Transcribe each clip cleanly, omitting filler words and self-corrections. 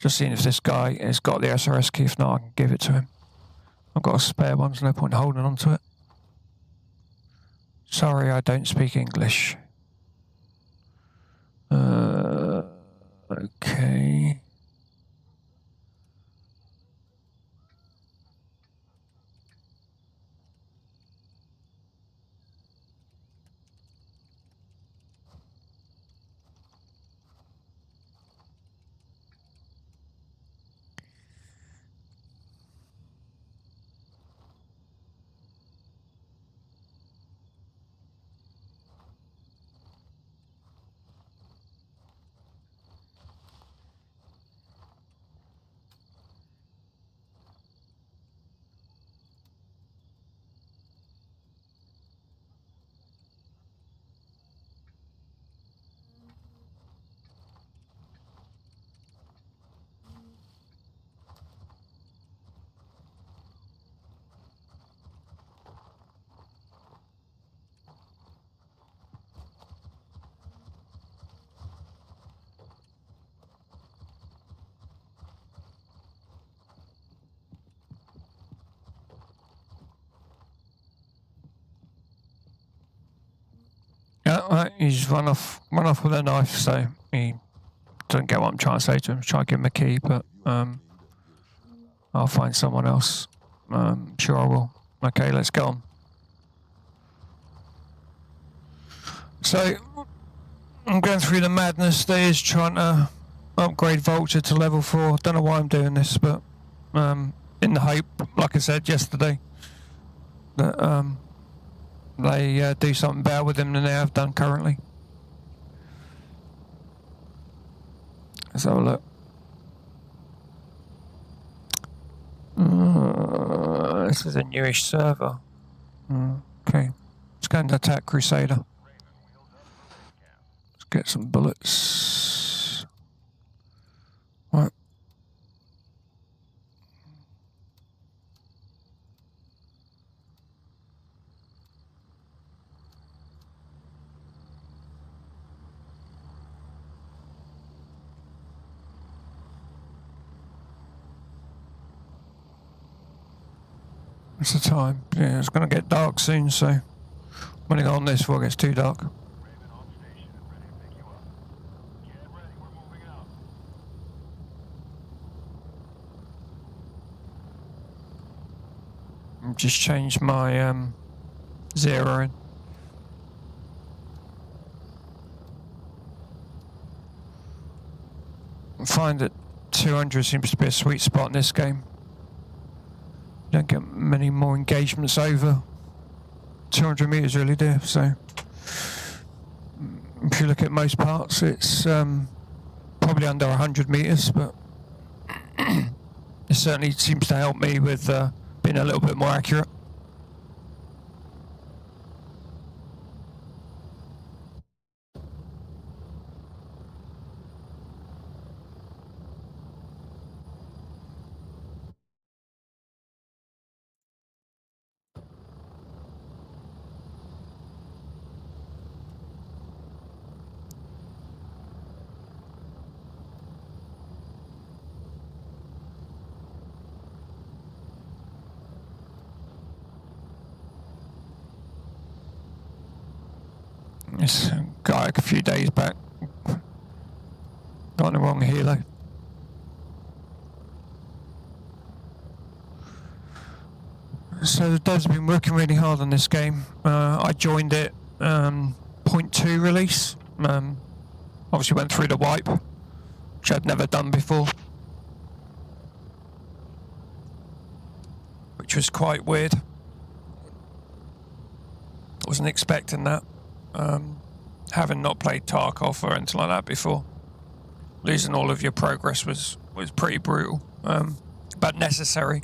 Just seeing if this guy has got the SRS key. If not, I can give it to him. I've got a spare one, so no point holding on to it. Sorry, I don't speak English. Okay. Yeah, he's run off with a knife, so he doesn't get what I'm trying to say to him. Try to give him a key, but I'll find someone else. Sure I will. Okay, let's go on. So, I'm going through the madness that is trying to upgrade Vulture to level 4. Don't know why I'm doing this, but in the hope, like I said yesterday, that they do something better with him than they have done currently. Let's have a look. This is a newish server. Okay, let's go and attack Crusader. Let's get some bullets. Right. What's the time? Yeah, it's going to get dark soon, so I'm going to go on this before it gets too dark. I've just changed my zeroing. I find that 200 seems to be a sweet spot in this game. Don't get many more engagements over 200 meters really do, so if you look at most parts it's probably under 100 meters, but it certainly seems to help me with being a little bit more accurate. This guy a few days back got on the wrong helo. So the devs have been working really hard on this game. I joined it 0.2 release. Obviously went through the wipe, which I'd never done before, which was quite weird. I wasn't expecting that. Having not played Tarkov or anything like that before, losing all of your progress was pretty brutal, but necessary.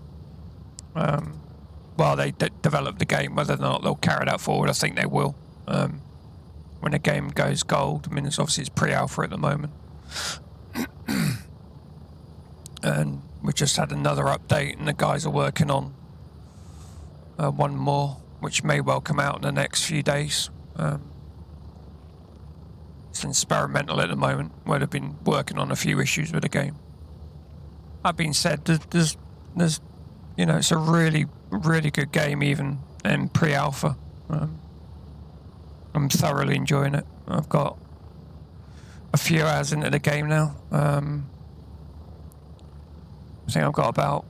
While they develop the game, whether or not they'll carry that forward, I think they will. When a game goes gold, I mean, it's pre-alpha at the moment, and we just had another update, and the guys are working on one more, which may well come out in the next few days. It's experimental at the moment, where they've been working on a few issues with the game. that being said, there's you know, it's a really good game even in pre-alpha. I'm thoroughly enjoying it. I've got a few hours into the game now. I think I've got about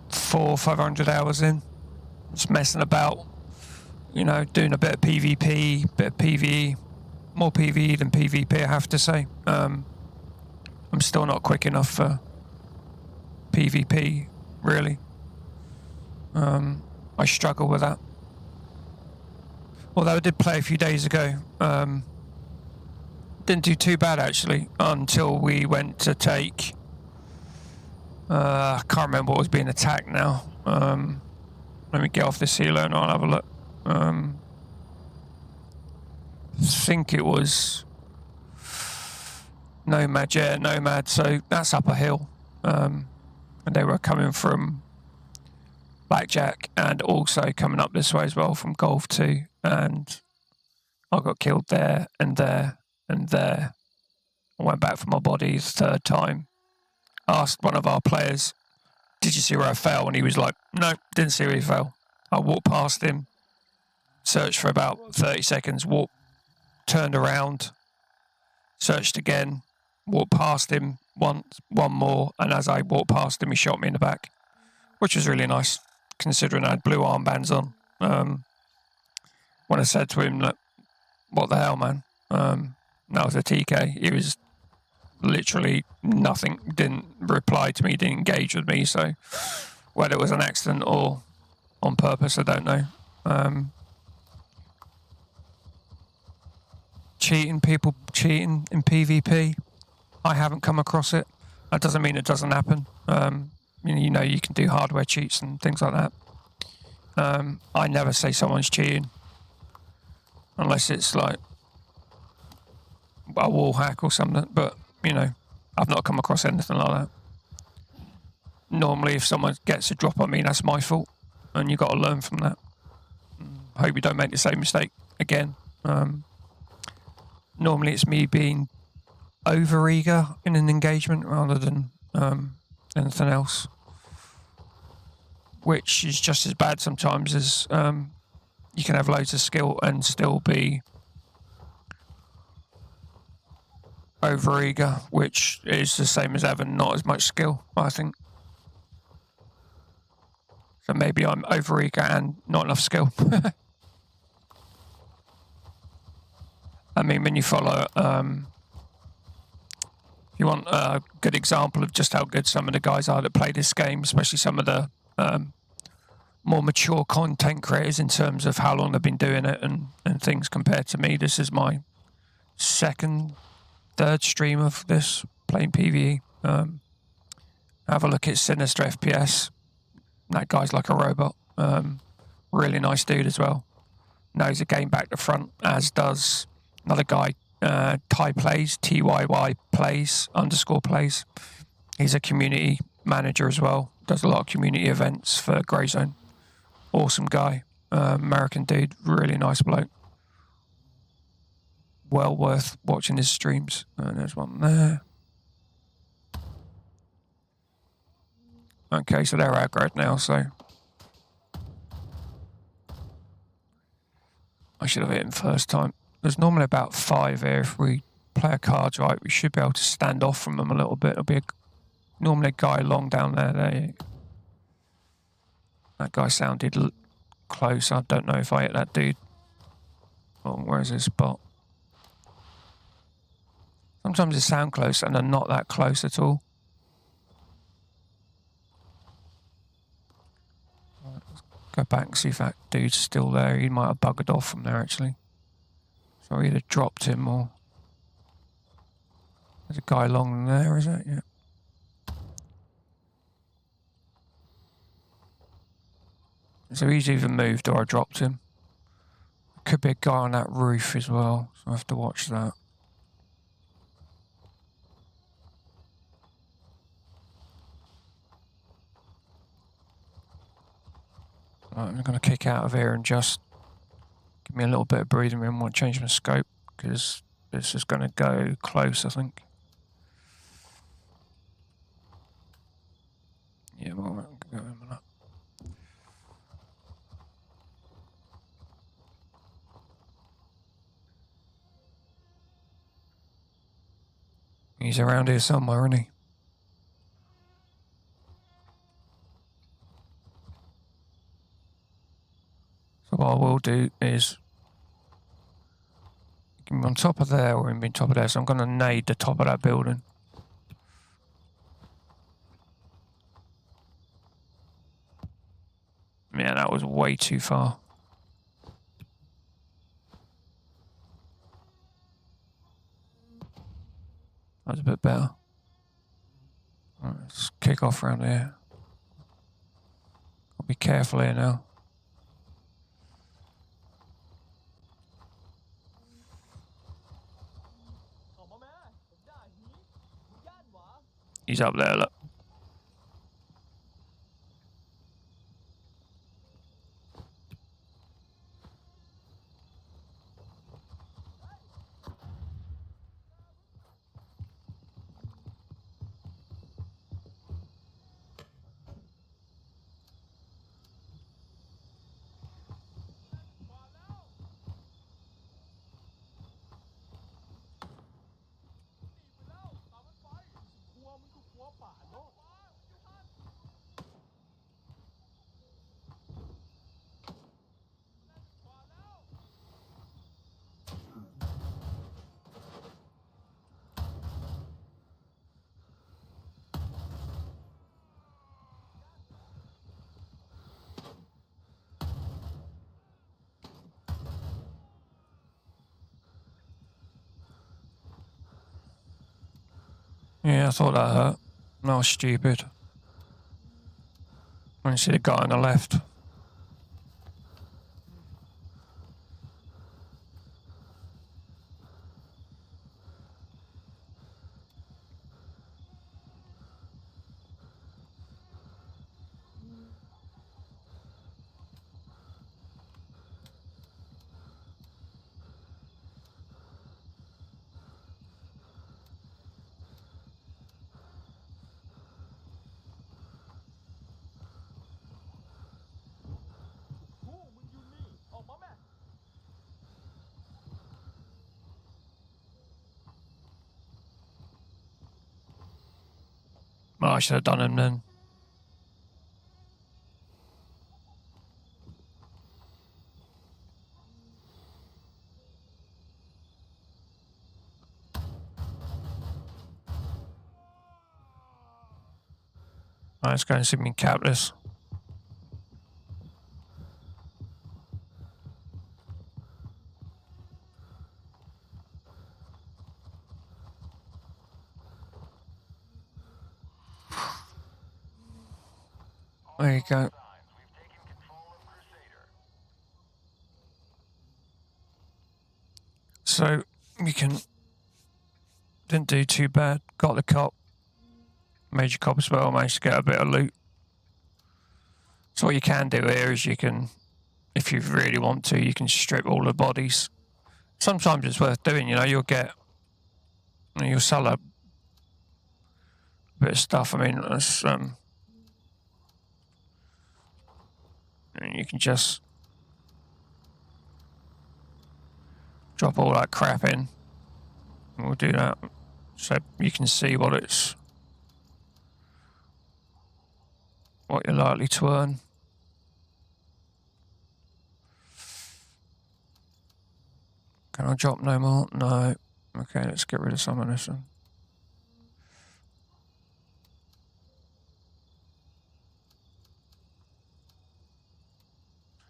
400 or 500 hours in. Just messing about, you know, doing a bit of PvP, bit of PVE, more PVE than PvP, I have to say. I'm still not quick enough for PvP, really. I struggle with that. Although I did play a few days ago. Didn't do too bad, actually, until we went to take... I can't remember what was being attacked now. Let me get off this helo and I'll have a look. I think it was Nomad, yeah, Nomad. So that's up a hill. And they were coming from Blackjack and also coming up this way as well from Golf 2. And I got killed there and there and there. I went back for my body the third time. Asked one of our players, did you see where I fell? And he was like, no, didn't see where he fell. I walked past him, searched for about 30 seconds, turned around, searched again, walked past him one more, and as I walked past him, he shot me in the back, which was really nice, considering I had blue armbands on. When I said to him, look, what the hell, man? That was a TK. He was literally nothing, didn't reply to me, didn't engage with me, so whether it was an accident or on purpose, I don't know. People cheating in PvP, I haven't come across it. That doesn't mean it doesn't happen. You know, you can do hardware cheats and things like that. I never say someone's cheating unless it's like a wall hack or something, but you know, I've not come across anything like that. Normally, if someone gets a drop on me, that's my fault, and you've got to learn from that. I hope you don't make the same mistake again. Normally, it's me being over-eager in an engagement rather than anything else, which is just as bad sometimes as you can have loads of skill and still be over-eager, which is the same as having not as much skill, I think. So maybe I'm over-eager and not enough skill. I mean, when you follow... if you want a good example of just how good some of the guys are that play this game, especially some of the more mature content creators in terms of how long they've been doing it and things compared to me, this is my third stream of this, playing PvE. Have a look at Sinister FPS. That guy's like a robot. Really nice dude as well. Knows the game back to front, as does another guy, Ty Plays, TYY Plays, _plays. He's a community manager as well. Does a lot of community events for Greyzone. Awesome guy. American dude, really nice bloke. Well worth watching his streams. There's one there. Okay, so they're aggroed now, so I should have hit him first time. There's normally about 5 here. If we play our cards right, we should be able to stand off from them a little bit. There'll be normally a guy long down there. That guy sounded close. I don't know if I hit that dude. Oh, where's his spot? Sometimes they sound close and they're not that close at all. Right, let's go back and see if that dude's still there. He might have buggered off from there, actually. So I either dropped him or... There's a guy long there, is it? Yeah. So he's either moved or I dropped him. Could be a guy on that roof as well, so I have to watch that. Right, I'm going to kick out of here and just give me a little bit of breathing room. I want to change my scope because this is going to go close, I think. He's around here somewhere, isn't he? So what I will do is him on top of there or him on top of there. So I'm going to nade the top of that building. Yeah, that was way too far. That was a bit better. Right, let's kick off around here. I'll be careful here now. He's up there, look. Yeah, I thought that hurt. That was stupid. I didn't see the guy on the left. Oh, I should have done him then. Right, let's go and see if we can cap this. There you go. So you can didn't do too bad. Got the cop. Major cop as well. Managed to get a bit of loot. So what you can do here is you can, if you really want to, you can strip all the bodies. Sometimes it's worth doing. You know, you'll sell a bit of stuff. I mean, that's, you can just drop all that crap in. We'll do that so you can see what you're likely to earn. Can I drop no more? No. Okay, let's get rid of some of this then.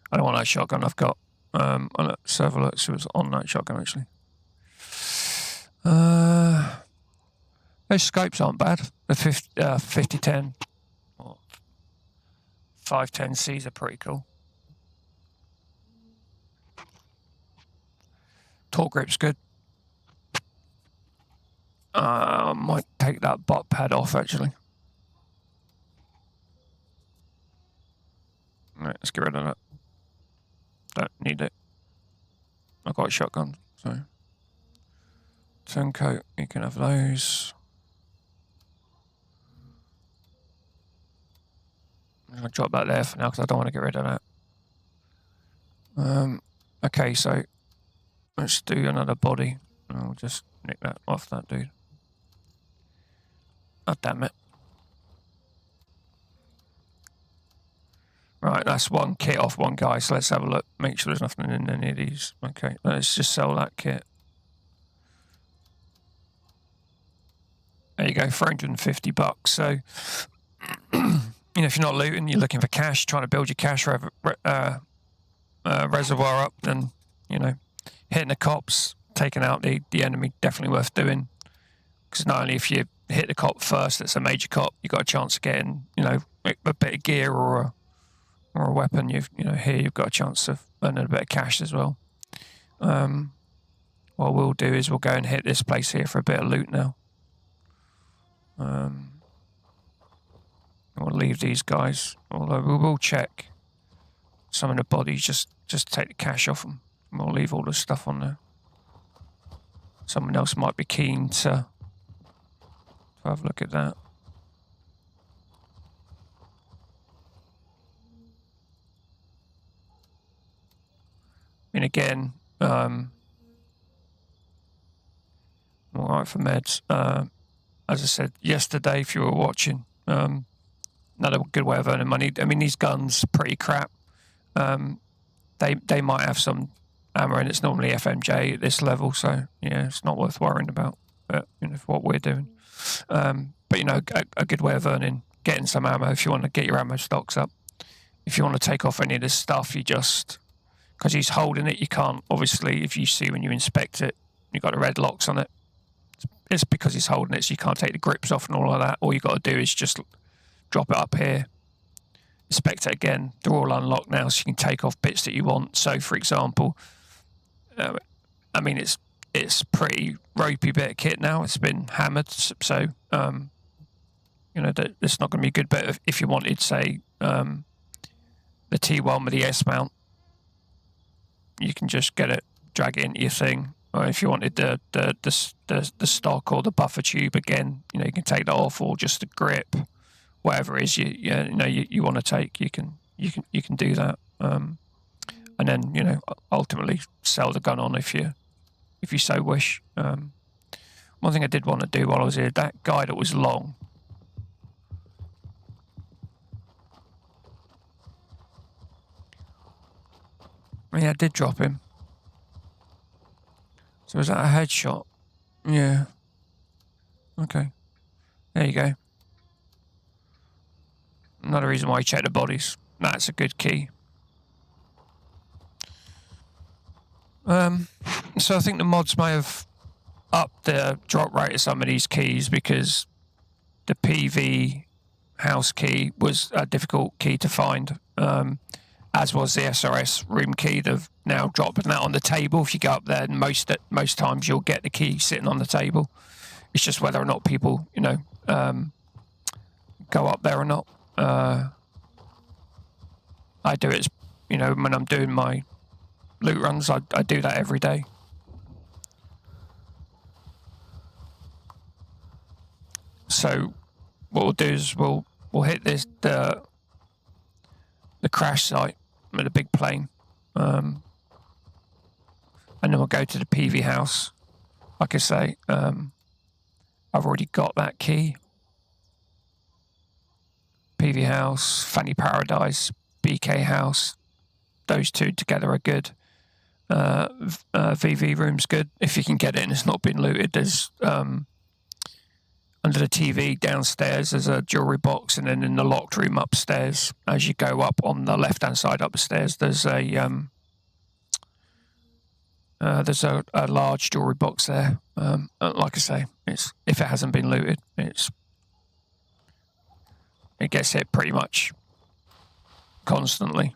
I don't want that shotgun I've got. Let's have a look. So it's on that shotgun actually. Those scopes aren't bad. The 5010 or 510Cs are pretty cool. Torque grip's good. I might take that bot pad off actually. Right, let's get rid of that. Don't need it. I've got a shotgun, so. Turncoat, you can have those. I'll drop that there for now because I don't want to get rid of that. Okay, so let's do another body. I'll just nick that off that dude. Oh, damn it. Right, that's one kit off one guy, so let's have a look. Make sure there's nothing in any of these. Okay, let's just sell that kit. There you go, 450 bucks. So, you know, if you're not looting, you're looking for cash, trying to build your cash reservoir up, then, you know, hitting the cops, taking out the enemy, definitely worth doing. Because not only if you hit the cop first, it's a major cop, you've got a chance of getting, you know, a bit of gear or a weapon. You know, here you've got a chance of earning a bit of cash as well. What we'll do is we'll go and hit this place here for a bit of loot now. We'll leave these guys, although we will check some of the bodies, just take the cash off them. And we'll leave all the stuff on there. Someone else might be keen to have a look at that. And again, all right for meds. As I said yesterday, if you were watching, another good way of earning money. I mean, these guns are pretty crap. They might have some ammo, and it's normally FMJ at this level, so yeah, it's not worth worrying about. But you know, for what we're doing, but you know, a good way of earning, getting some ammo if you want to get your ammo stocks up. If you want to take off any of this stuff, you just, because he's holding it, you can't. Obviously, if you see when you inspect it, you've got the red locks on it. It's because he's holding it, so you can't take the grips off and all of that. All you got to do is just drop it up here, inspect it again. They're all unlocked now, so you can take off bits that you want. So, for example, I mean, it's pretty ropey bit of kit now. It's been hammered, so you know, it's not going to be good. But if you wanted, say, the T1 with the S mount, you can just get it, drag it into your thing. Or if you wanted the stock or the buffer tube, again, you know, you can take that off, or just the grip, whatever it is you want to take, you can do that, and then, you know, ultimately sell the gun on if you so wish. One thing I did want to do while I was here, that guy that was long, yeah, I did drop him. So was that a headshot? Yeah. Okay. There you go. Another reason why you check the bodies. That's a good key. So I think the mods may have upped the drop rate of some of these keys, because the PV house key was a difficult key to find, as was the SRS room key. They've now dropped that on the table. If you go up there, and most times you'll get the key sitting on the table. It's just whether or not people, you know, go up there or not. I do it, you know, when I'm doing my loot runs, I do that every day. So what we'll do is we'll hit the crash site with a big plane, and then we'll go to the PV house. Like I say, I've already got that key. PV house, Fanny Paradise, BK house, those two together are good. VV room's good if you can get it and it's not been looted. There's under the TV downstairs, there's a jewelry box, and then in the locked room upstairs, as you go up on the left-hand side upstairs, there's a large jewelry box there. Like I say, it's, if it hasn't been looted, it gets hit pretty much constantly.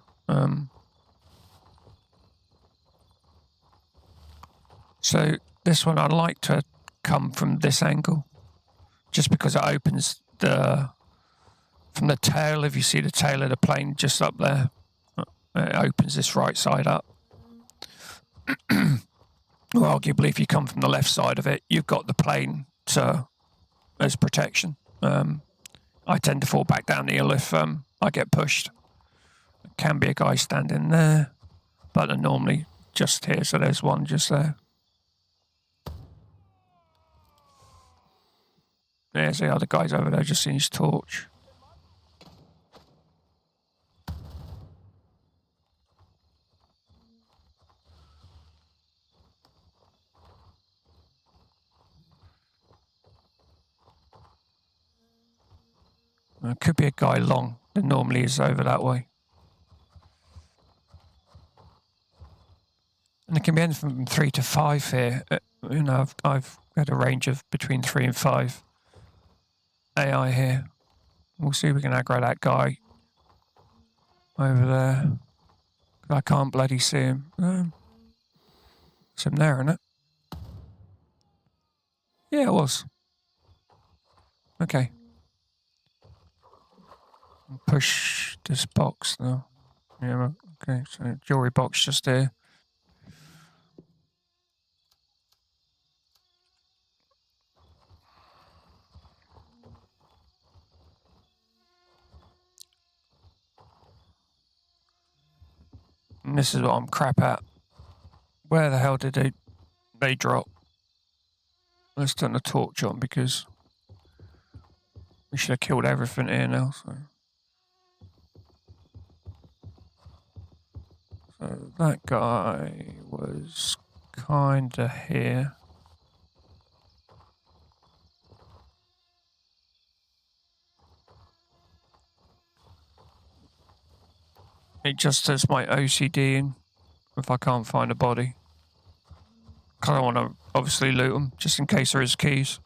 So this one I'd like to come from this angle, just because it opens from the tail. If you see the tail of the plane just up there, it opens this right side up. Or arguably, if you come from the left side of it, you've got the plane as protection. I tend to fall back down the hill if I get pushed. There can be a guy standing there, but they're normally just here, so there's one just there. There's the other guys over there, just in his torch. There could be a guy long. There normally is over that way. And it can be anything from 3 to 5 here. You know, I've had a range of between 3 and 5 AI here. We'll see if we can aggro that guy over there. I can't bloody see him. It's him there, isn't it? Yeah, it was. Okay. Push this box now. Yeah, okay, so jewelry box just here. And this is what I'm crap at. Where the hell did they drop? Let's turn the torch on because we should have killed everything here now. So that guy was kinda here. It just says my OCD in if I can't find a body. Because I want to obviously loot them, just in case there is keys.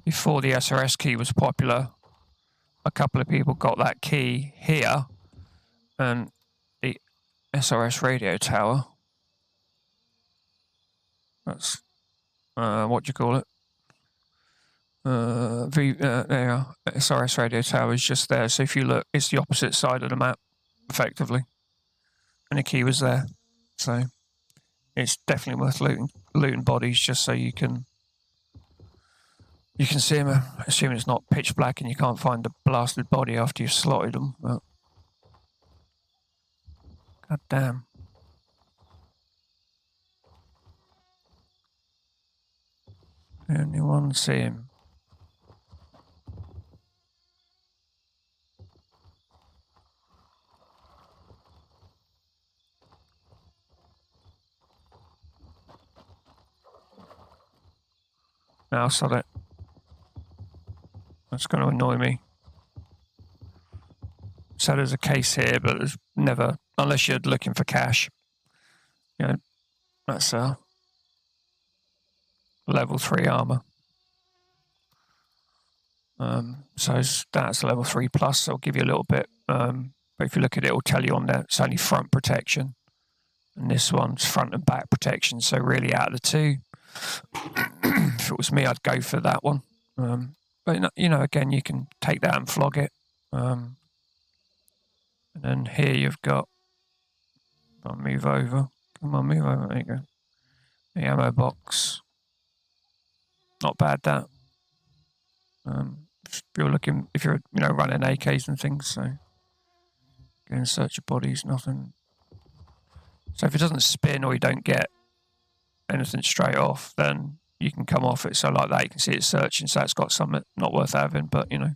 Before the SRS key was popular, a couple of people got that key here, and the SRS radio tower. That's, what do you call it? There you are. SRS radio tower is just there. So if you look, it's the opposite side of the map, effectively. And the key was there. So it's definitely worth looting bodies just so you can see them, assuming it's not pitch black and you can't find the blasted body after you've slotted them. But god damn. Anyone see him? No, I saw it. That's going to annoy me. So there's a case here, but there's never, unless you're looking for cash. You know, that's level 3 armor. So that's level 3 plus, so it'll give you a little bit. But if you look at it, it'll tell you on there, it's only front protection. And this one's front and back protection, so really out of the two. If it was me, I'd go for that one. But, you know, again, you can take that and flog it. And then here you've got, I'll move over. Come on, move over. There you go. The ammo box. Not bad, that. If you're looking, if you're, you know, running AKs and things, so go and search your bodies, nothing. So if it doesn't spin or you don't get anything straight off, then you can come off it. So like that, you can see it searching, so it's got something not worth having, but, you know.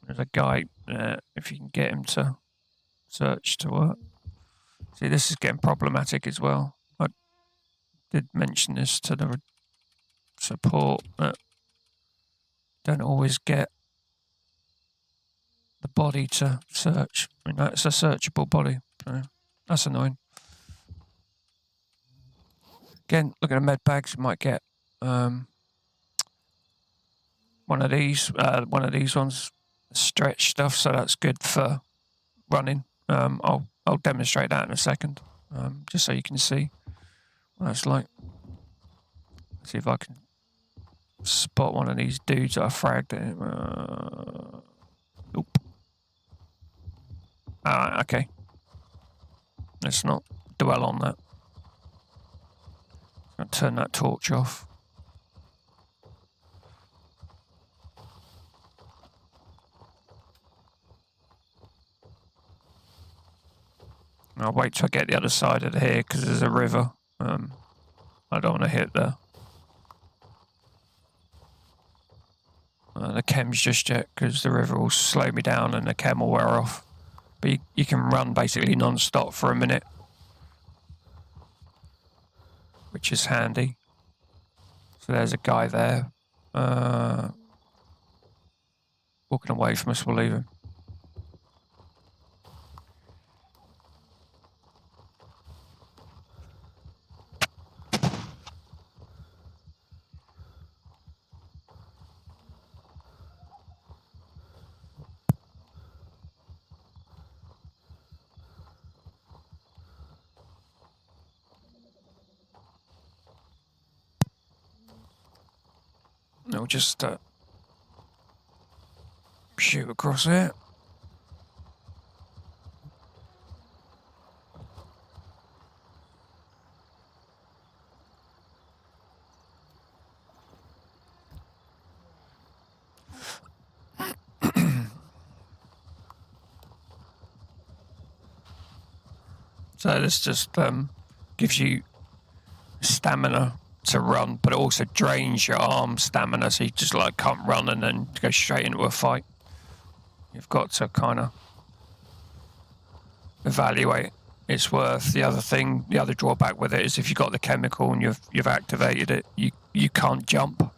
There's a guy there, if you can get him to search to work. See, this is getting problematic as well. I did mention this to the support, but don't always get the body to search. I mean, that's a searchable body, so that's annoying. Again, look at the med bags. You might get one of these ones, stretch stuff. So that's good for running. I'll demonstrate that in a second, just so you can see what it's like. Let's see if I can spot one of these dudes that I fragged at. Nope. Okay. Let's not dwell on that. I'll turn that torch off. I'll wait till I get the other side of here because there's a river. I don't want to hit the chems just yet, because the river will slow me down and the chem will wear off. But you can run basically non-stop for a minute, which is handy. So there's a guy there. Walking away from us, we'll leave him. We'll just shoot across here. So this just gives you stamina to run, but it also drains your arm stamina, so you just like can't run and then go straight into a fight. You've got to kind of evaluate its worth. The other drawback with it is if you've got the chemical and you've activated it, you can't jump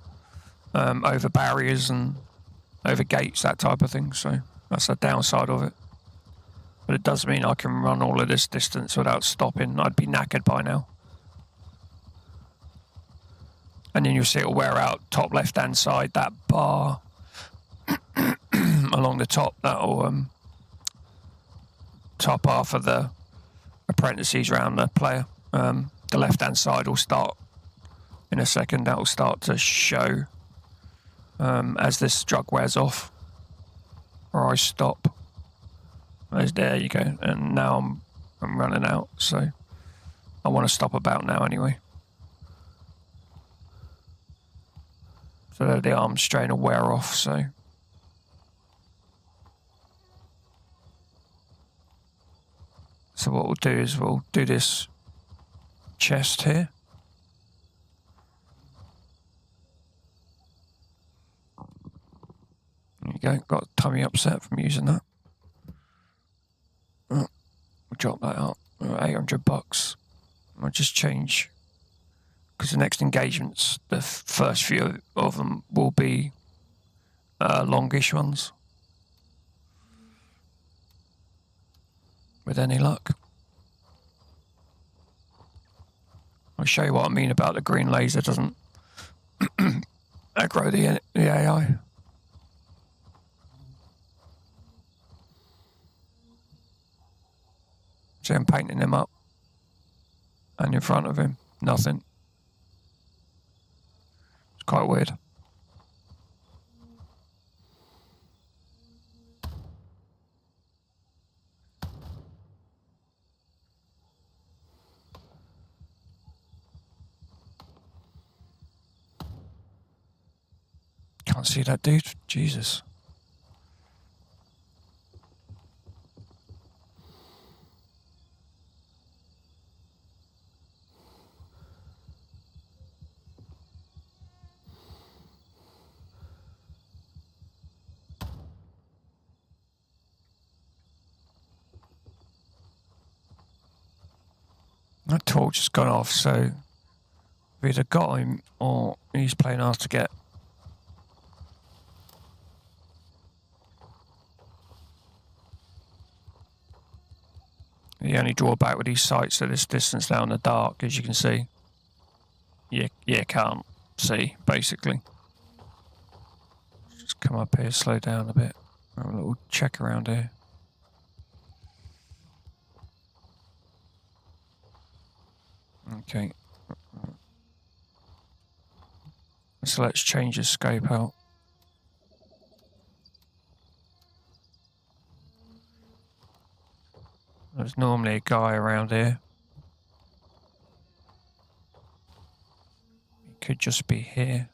over barriers and over gates, that type of thing. So that's the downside of it. But it does mean I can run all of this distance without stopping. I'd be knackered by now. And then you'll see it'll wear out top left-hand side, that bar along the top, that'll top half of the apprentices round the player. The left-hand side will start in a second. That'll start to show as this drug wears off, or I stop. There you go. And now I'm running out, so I want to stop about now anyway. So the arm strain will wear off, so. So what we'll do is we'll do this chest here. There you go, got a tummy upset from using that. Oh, we'll drop that out, $800. I'll just change, because the next engagements, the first few of them will be longish ones. With any luck. I'll show you what I mean about the green laser doesn't aggro the AI. See, I'm painting him up. And in front of him, nothing. It's quite weird. Can't see that dude. Jesus. That torch has gone off, so we either got him or he's playing hard to get. The only drawback with these sights at this distance now in the dark, as you can see, you can't see, basically. Just come up here, slow down a bit. Have a little check around here. Okay. So let's change the scope out. There's normally a guy around here. He could just be here.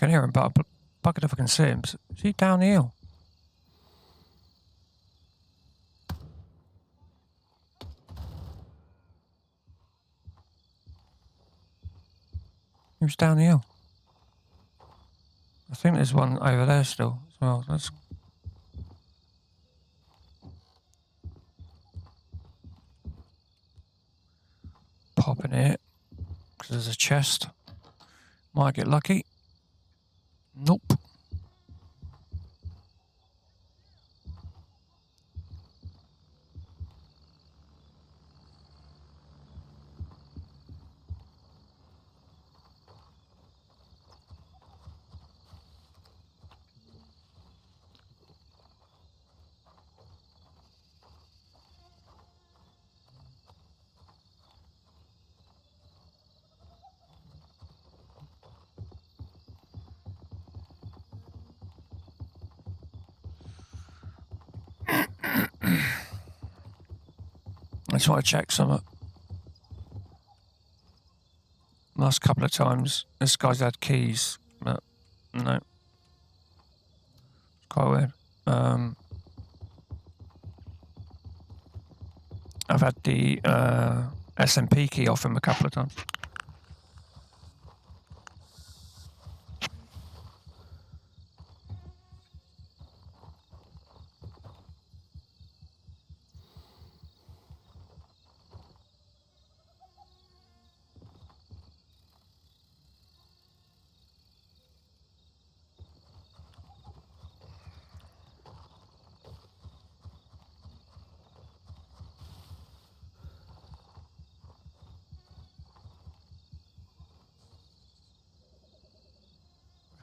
can hear him, but I'm bugged if I can see him. Is he down the hill? He was down the hill. I think there's one over there still as well. That's popping it because there's a chest. Might get lucky. Nope. I just want to check something. Last couple of times, this guy's had keys, but no. It's quite weird. I've had the SMP key off him a couple of times.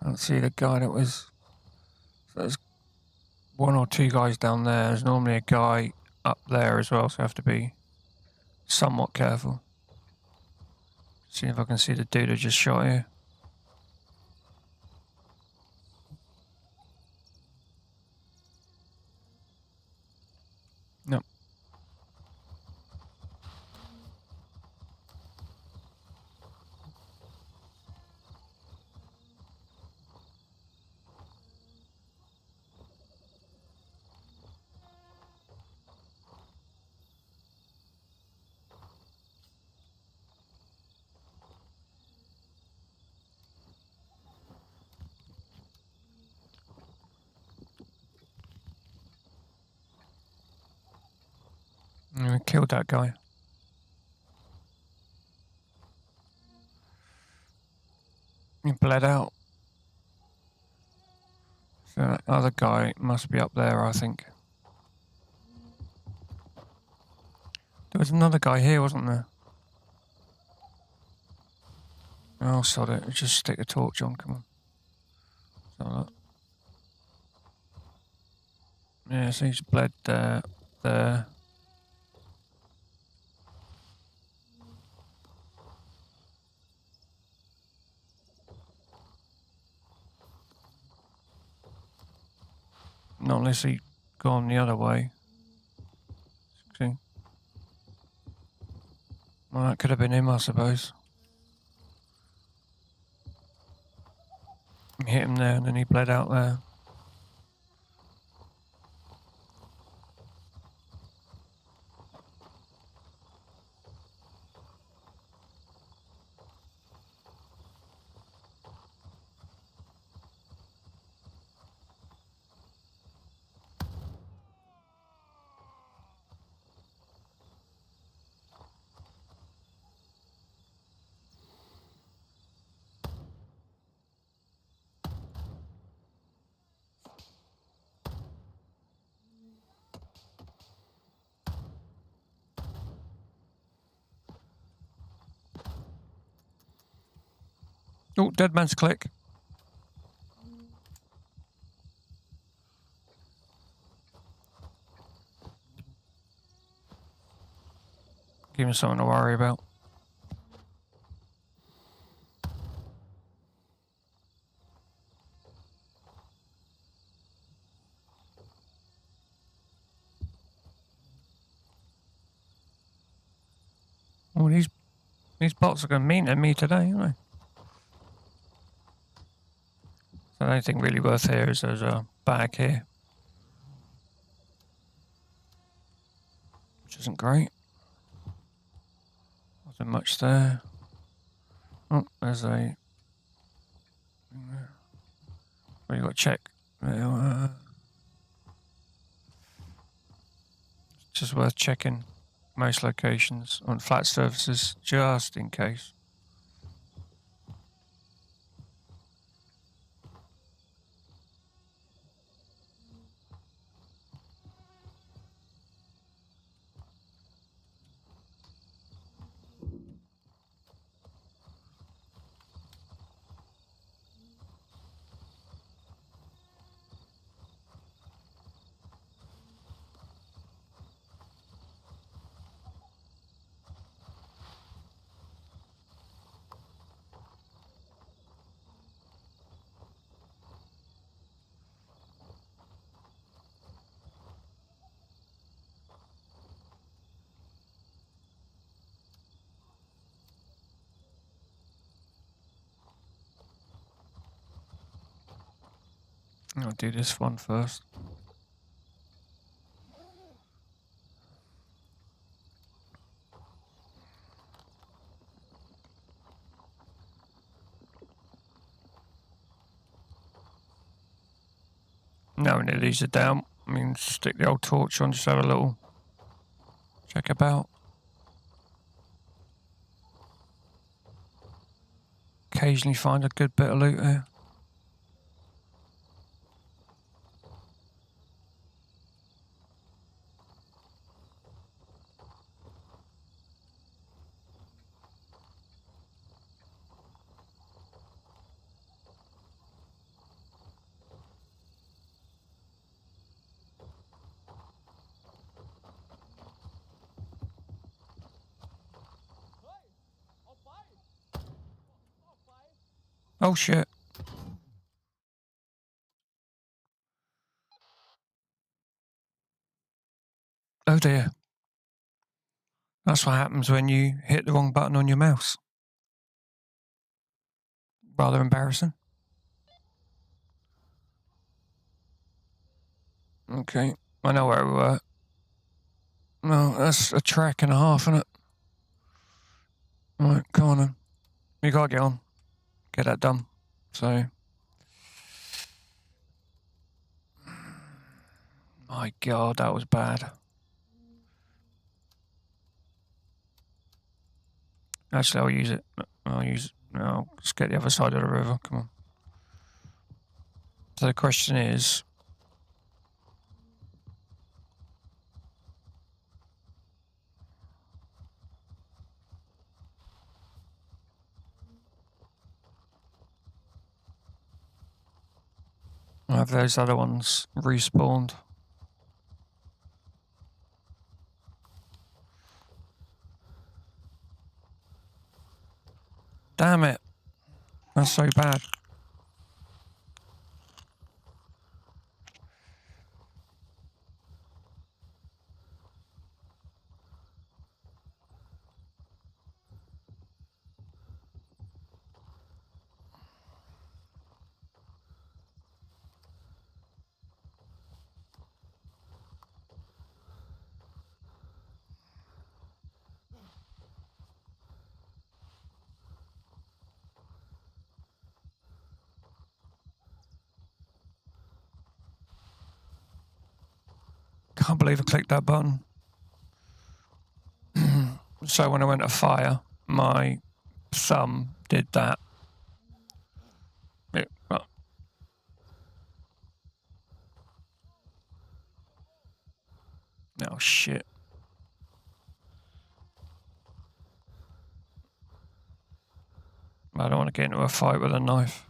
Can't see the guy that was. So there's one or two guys down there. There's normally a guy up there as well, so I have to be somewhat careful. See if I can see the dude who just shot here. Nope. We killed that guy. He bled out. So that other guy must be up there, I think. There was another guy here, wasn't there? Oh, sod it. Just stick a torch on, come on. So yeah, so he's bled there. Not unless he gone the other way. See? Well, that could have been him, I suppose. He hit him there and then he bled out there. Oh, dead man's click. Give him something to worry about. Oh, these bots are going to mean at me today, aren't they? The only thing really worth here is there's a bag here, which isn't great. Nothing much there. Oh, there's a... Well, you got to check. Just worth checking most locations on flat surfaces, just in case. I'll do this one first. Now when these are down, I mean, stick the old torch on, just have a little check about. Occasionally find a good bit of loot here. Oh shit. Oh dear. That's what happens when you hit the wrong button on your mouse. Rather embarrassing. Okay, I know where we were. No, that's a track and a half, isn't it? Right, come on then. You gotta get on. Get that done. So... My god, that was bad. Actually, I'll use it. I'll use it. No, let's get the other side of the river. Come on. So the question is... Have those other ones respawned? Damn it. That's so bad. Can't believe I clicked that button. So when I went to fire, my thumb did that. Oh shit. I don't want to get into a fight with a knife.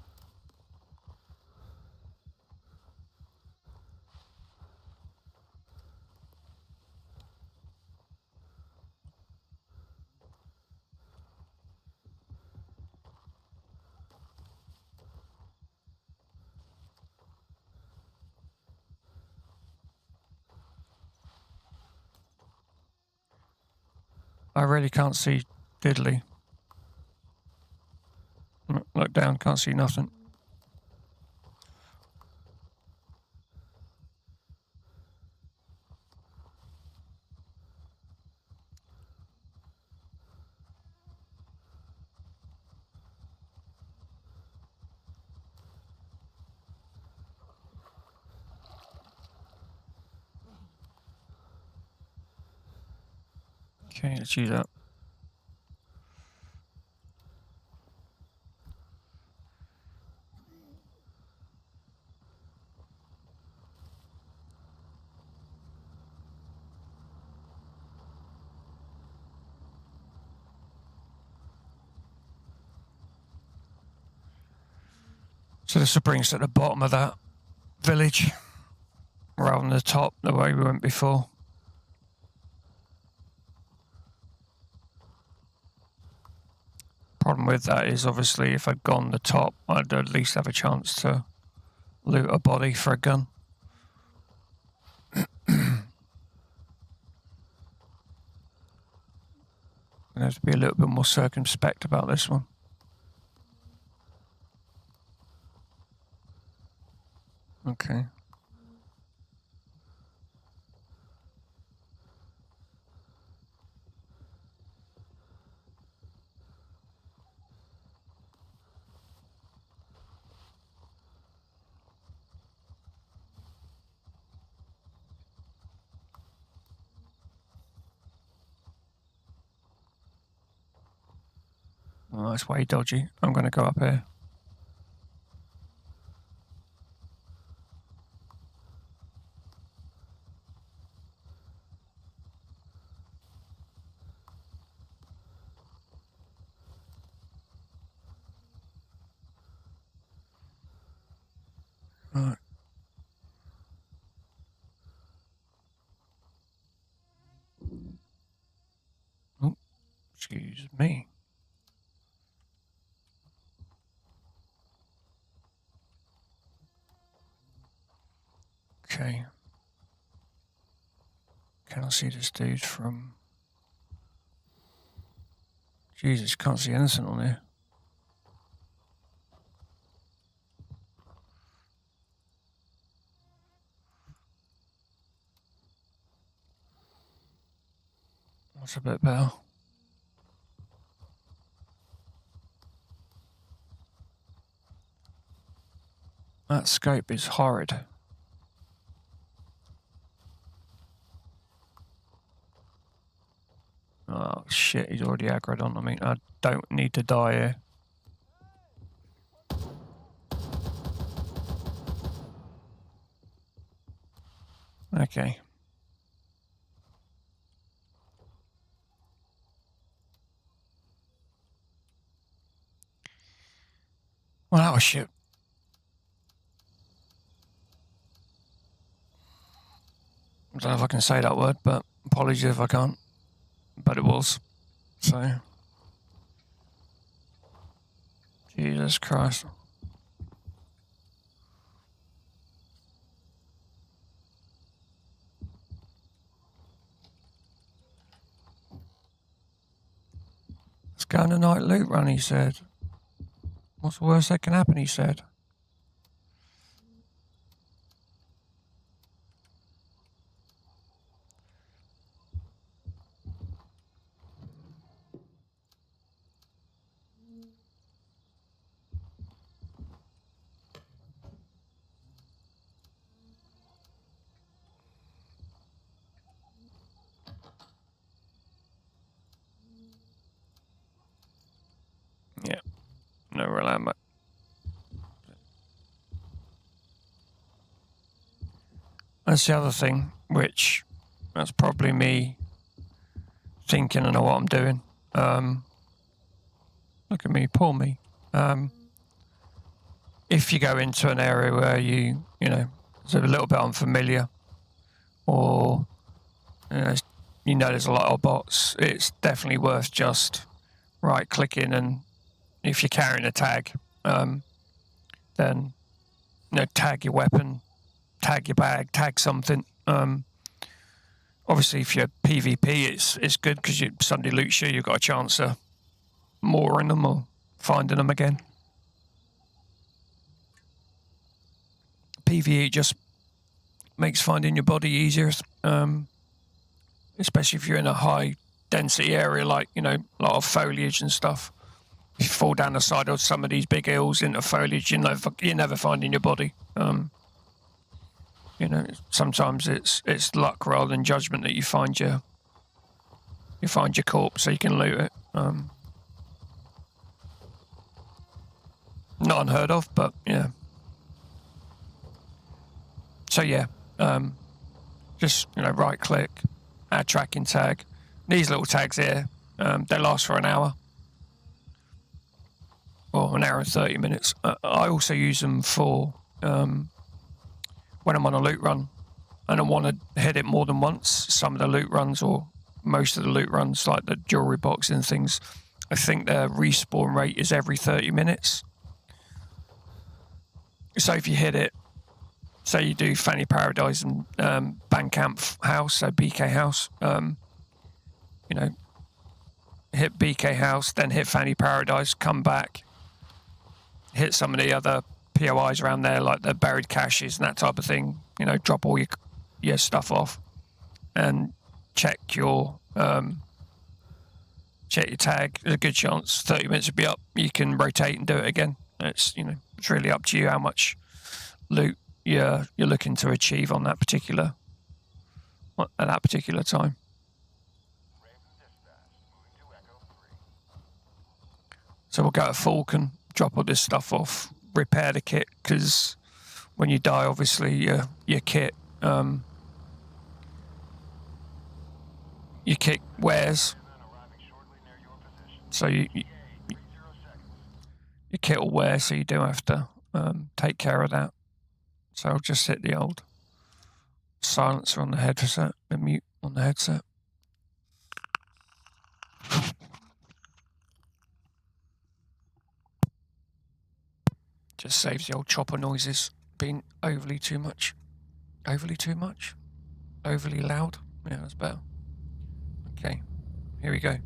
I really can't see diddly. Look down, can't see nothing. Okay, let's use that. So this will bring us at the bottom of that village, rather than the top, the way we went before. Problem with that is, obviously, if I'd gone the top, I'd at least have a chance to loot a body for a gun. I have to be a little bit more circumspect about this one. Okay. Oh, that's way dodgy. I'm going to go up here. Right. Oh, excuse me. Okay. Can I see this dude from... Jesus, can't see anything on here. That's a bit better. That scope is horrid. Oh shit, he's already aggroed on me. I don't need to die here. Okay. Well, that was shit. I don't know if I can say that word, but apologies if I can't. But it was. So. Jesus Christ. Let's go on a night loot run, he said. What's the worst that can happen, he said. Yeah. No real ammo. That's the other thing, which that's probably me thinking I know what I'm doing. Look at me, poor me. If you go into an area where you know, it's a little bit unfamiliar, or you know there's a lot of bots, it's definitely worth just right-clicking, and if you're carrying a tag, then tag your weapon, tag your bag, tag something. Obviously, if you're PvP, it's good because you suddenly loots you've got a chance of mooring them or finding them again. PVE just makes finding your body easier, especially if you're in a high density area like, a lot of foliage and stuff. If you fall down the side of some of these big hills into foliage, you're never finding your body. Sometimes it's luck rather than judgment that you find your you find your corpse so you can loot it. Not unheard of, but yeah. So yeah, just right click, add tracking tag. These little tags here, they last for an hour or an hour and 30 minutes. I also use them for when I'm on a loot run and I want to hit it more than once. Some of the loot runs or most of the loot runs, like the jewelry box and things, I think their respawn rate is every 30 minutes. So if you hit it, say you do Fanny Paradise and Bandcamp House, so BK House, hit BK House, then hit Fanny Paradise, come back, hit some of the other POIs around there, like the buried caches and that type of thing, drop all your stuff off and check your tag. There's a good chance 30 minutes will be up. You can rotate and do it again. It's really up to you how much loot you're looking to achieve on at that particular time. So we'll go to Falcon, drop all this stuff off, repair the kit, because when you die, obviously your kit wears. So your kit will wear, so you do have to take care of that. So I'll just hit the old silencer on the headset, the mute on the headset. Just saves the old chopper noises being overly loud. Yeah, that's better. Okay, here we go. I'm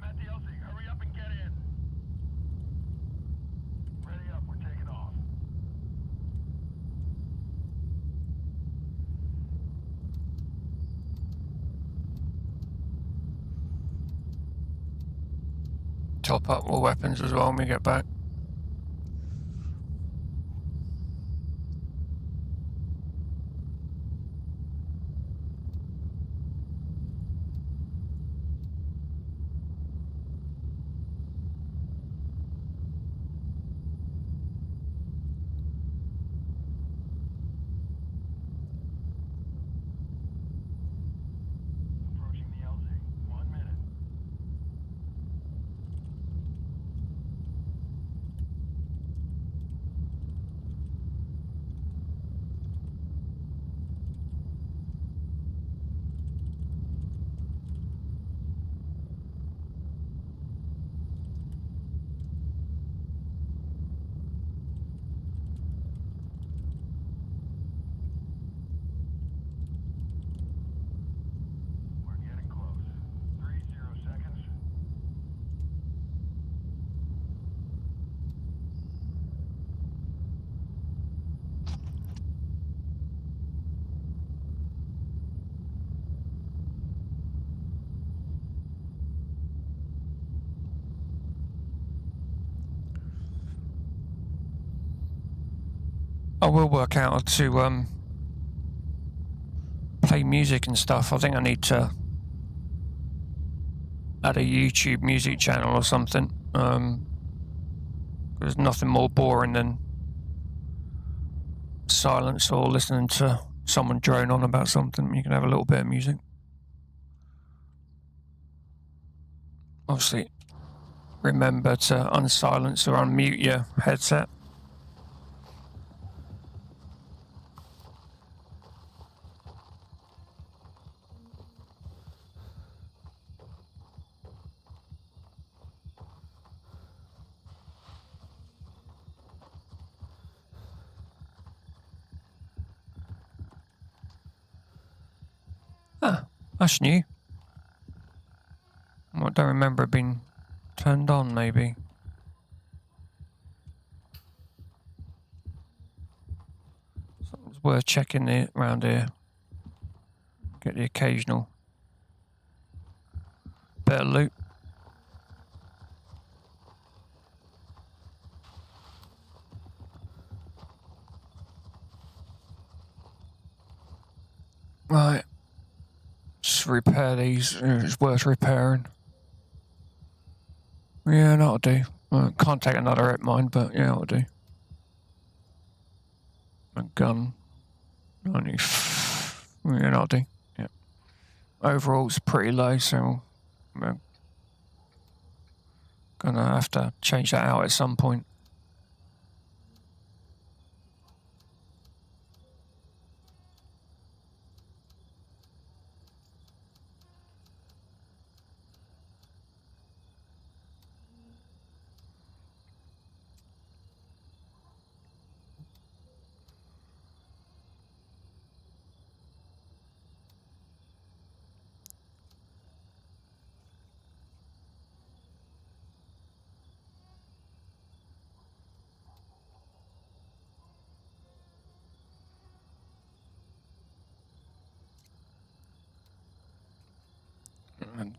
at the LZ. Hurry up and get in. Ready up. We're taking off. Top up all weapons as well when we get back. Approaching the LZ. 1 minute. We're getting close. 30 seconds. I will work out how to play music and stuff. I think I need to add a YouTube music channel or something. There's nothing more boring than silence or listening to someone drone on about something. You can have a little bit of music. Obviously, remember to unsilence or unmute your headset. Ah, that's new. I don't remember it being turned on, maybe. Something's worth checking it around here. Get the occasional bit of loot. Right. Just repair these these is worth repairing. Yeah, that'll do. Can't take another hit mine, but yeah, that'll do. A gun. Only. Yeah, that'll do. Yeah. Overall, it's pretty low, so I'm gonna have to change that out at some point. And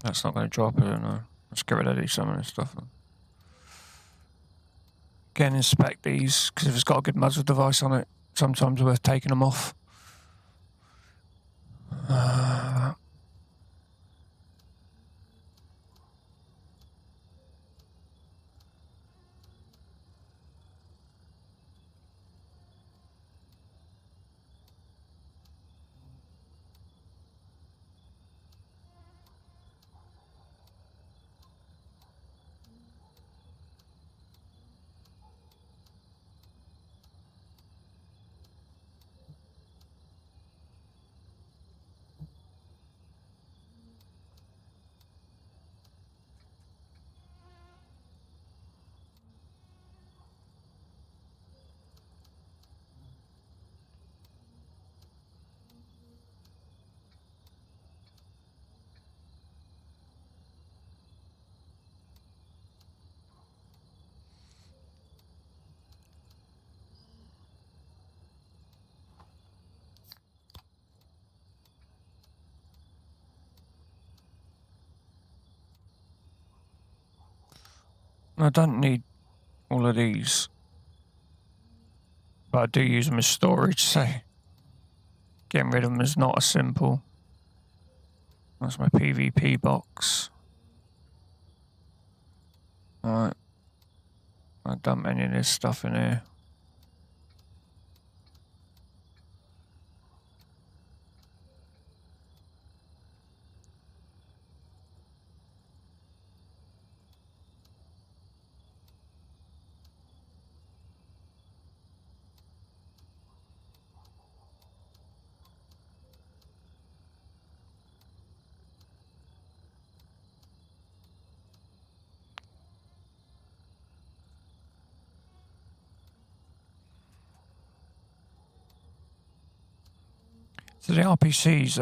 that's not going to drop it, no. Let's get rid of some of this stuff. Again, inspect these, because if it's got a good muzzle device on it, sometimes worth taking them off. I don't need all of these, but I do use them as storage, so getting rid of them is not as simple. That's my PvP box. Alright, I dump any of this stuff in here. So the RPCs,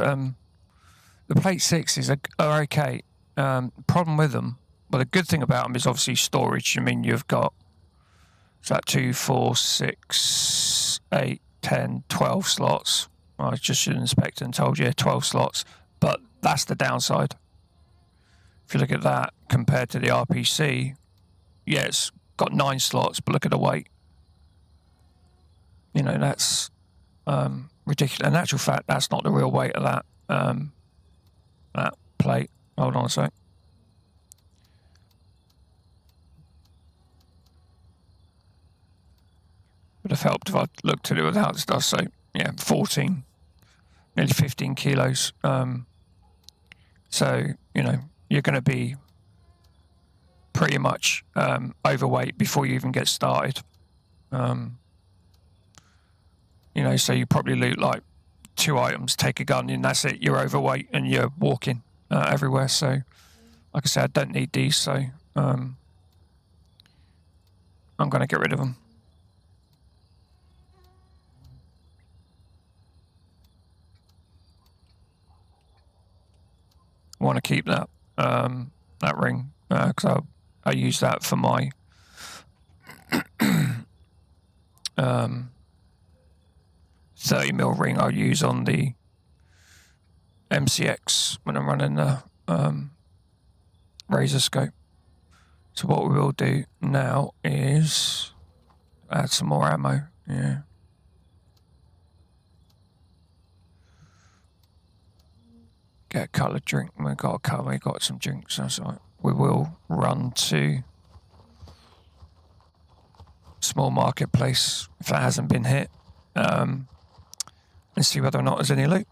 the plate 6s are okay. Problem with them, well, the good thing about them is obviously storage. I mean, you've got, is that 2, 4, 6, 8, 10, 12 slots. I just should inspect and told you 12 slots, but that's the downside. If you look at that compared to the RPC, yeah, it's got 9 slots, but look at the weight. You know, that's ridiculous. In actual fact, that's not the real weight of that plate. Hold on a sec. Would have helped if I looked at it without stuff. So yeah, 14, nearly 15 kilos. So you know you're going to be pretty much overweight before you even get started. You know, so you probably loot like 2 items, take a gun, and that's it. You're overweight and you're walking everywhere. So, like I said, I don't need these. So I'm going to get rid of them. I want to keep that that ring because I use that for my 30mm ring I use on the MCX when I'm running the razor scope. So what we will do now is add some more ammo. Yeah. get a couple of drink. We got some drinks. That's all right. We will run to small marketplace if it hasn't been hit, and see whether or not there's any loot.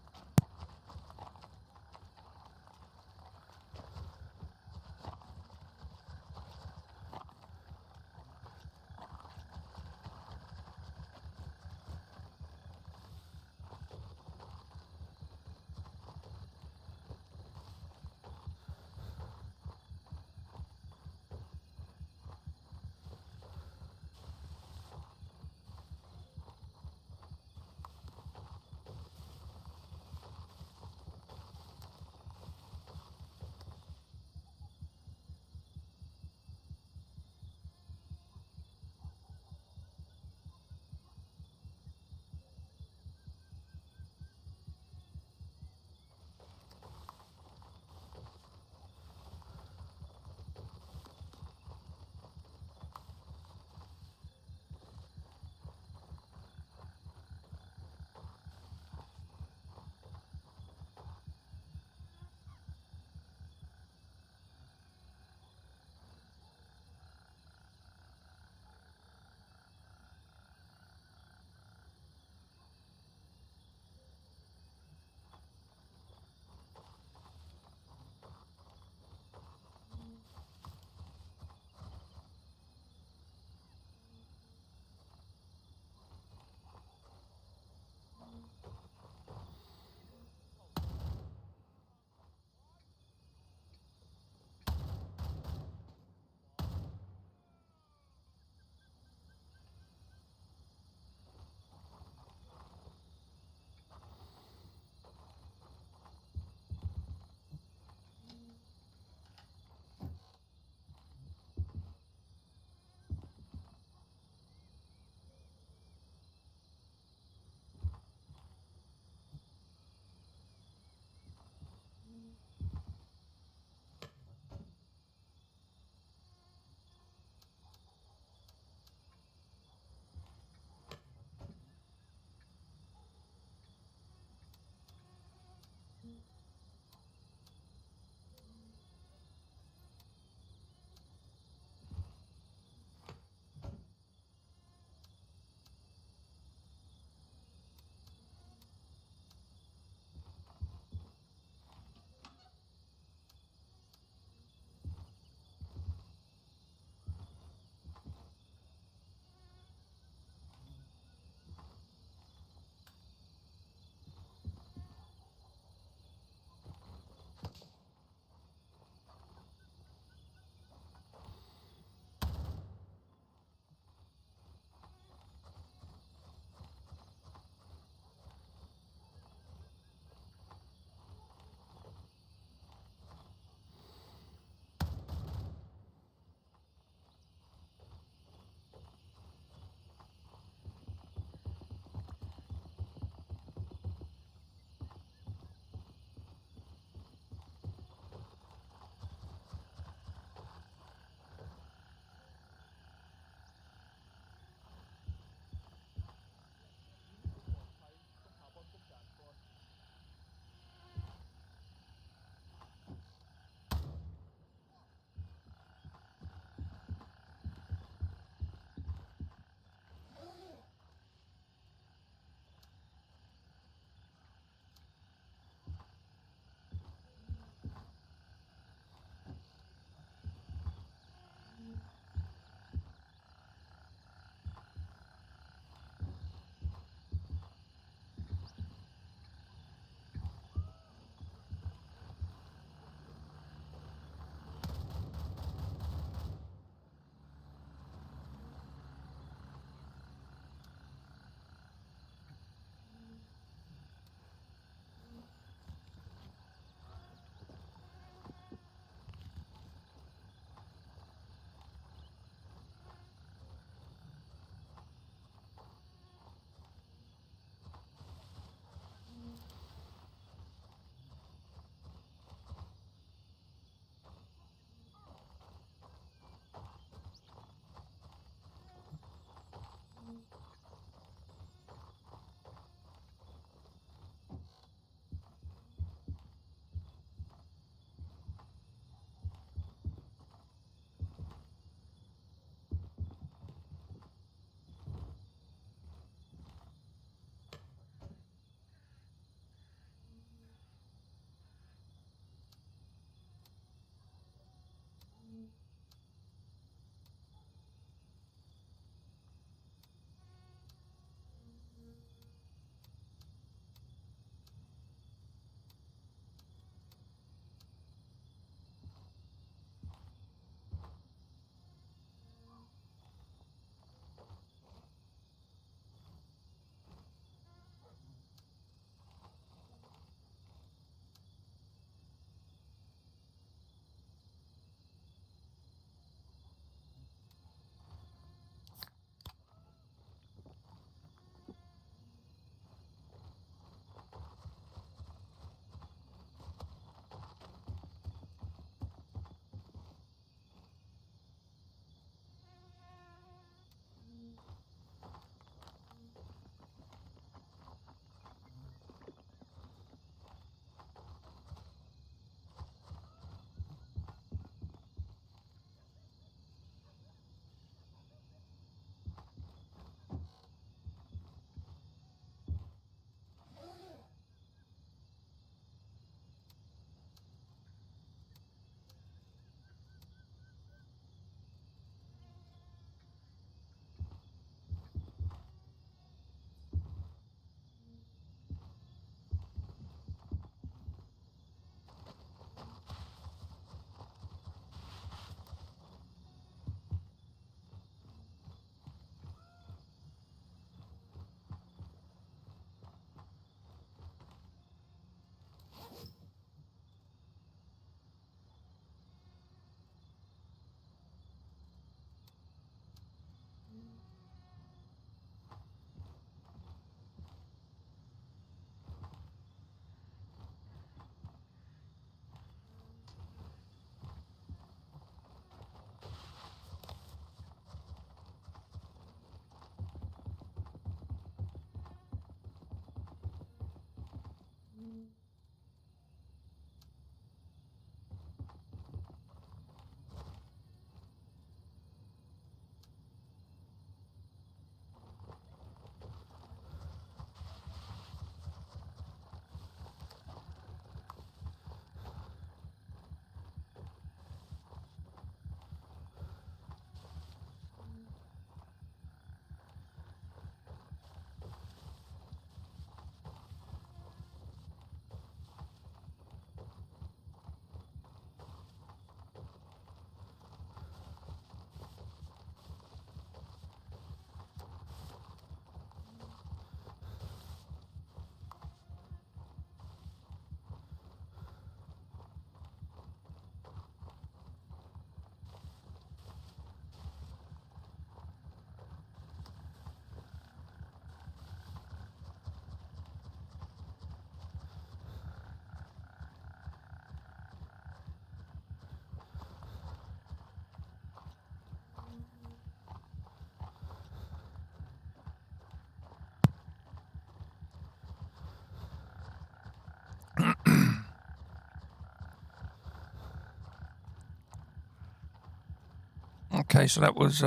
Okay, so that was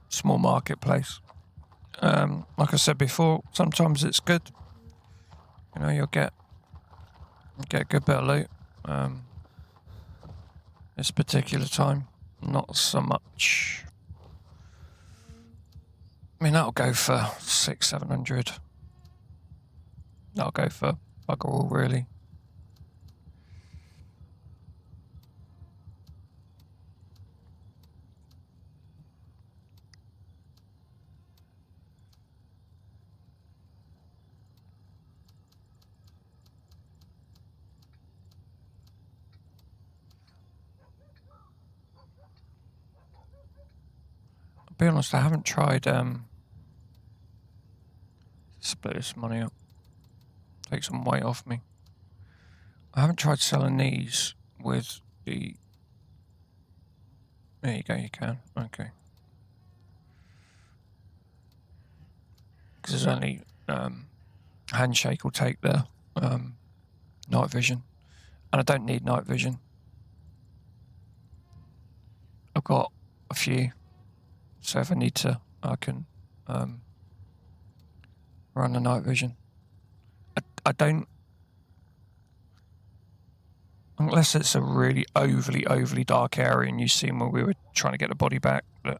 small marketplace. Like I said before, sometimes it's good. You know, you'll get a good bit of loot. This particular time, not so much. I mean, that'll go for 600-700. That'll go for bugger all, really. I'll be honest, I haven't tried split this money up. Take some weight off me. I haven't tried selling these with the... There you go, you can. Okay. Because there's only... handshake will take the night vision. And I don't need night vision. I've got a few. So if I need to, I can run the night vision. I don't... Unless it's a really overly dark area and you see where we were trying to get the body back. But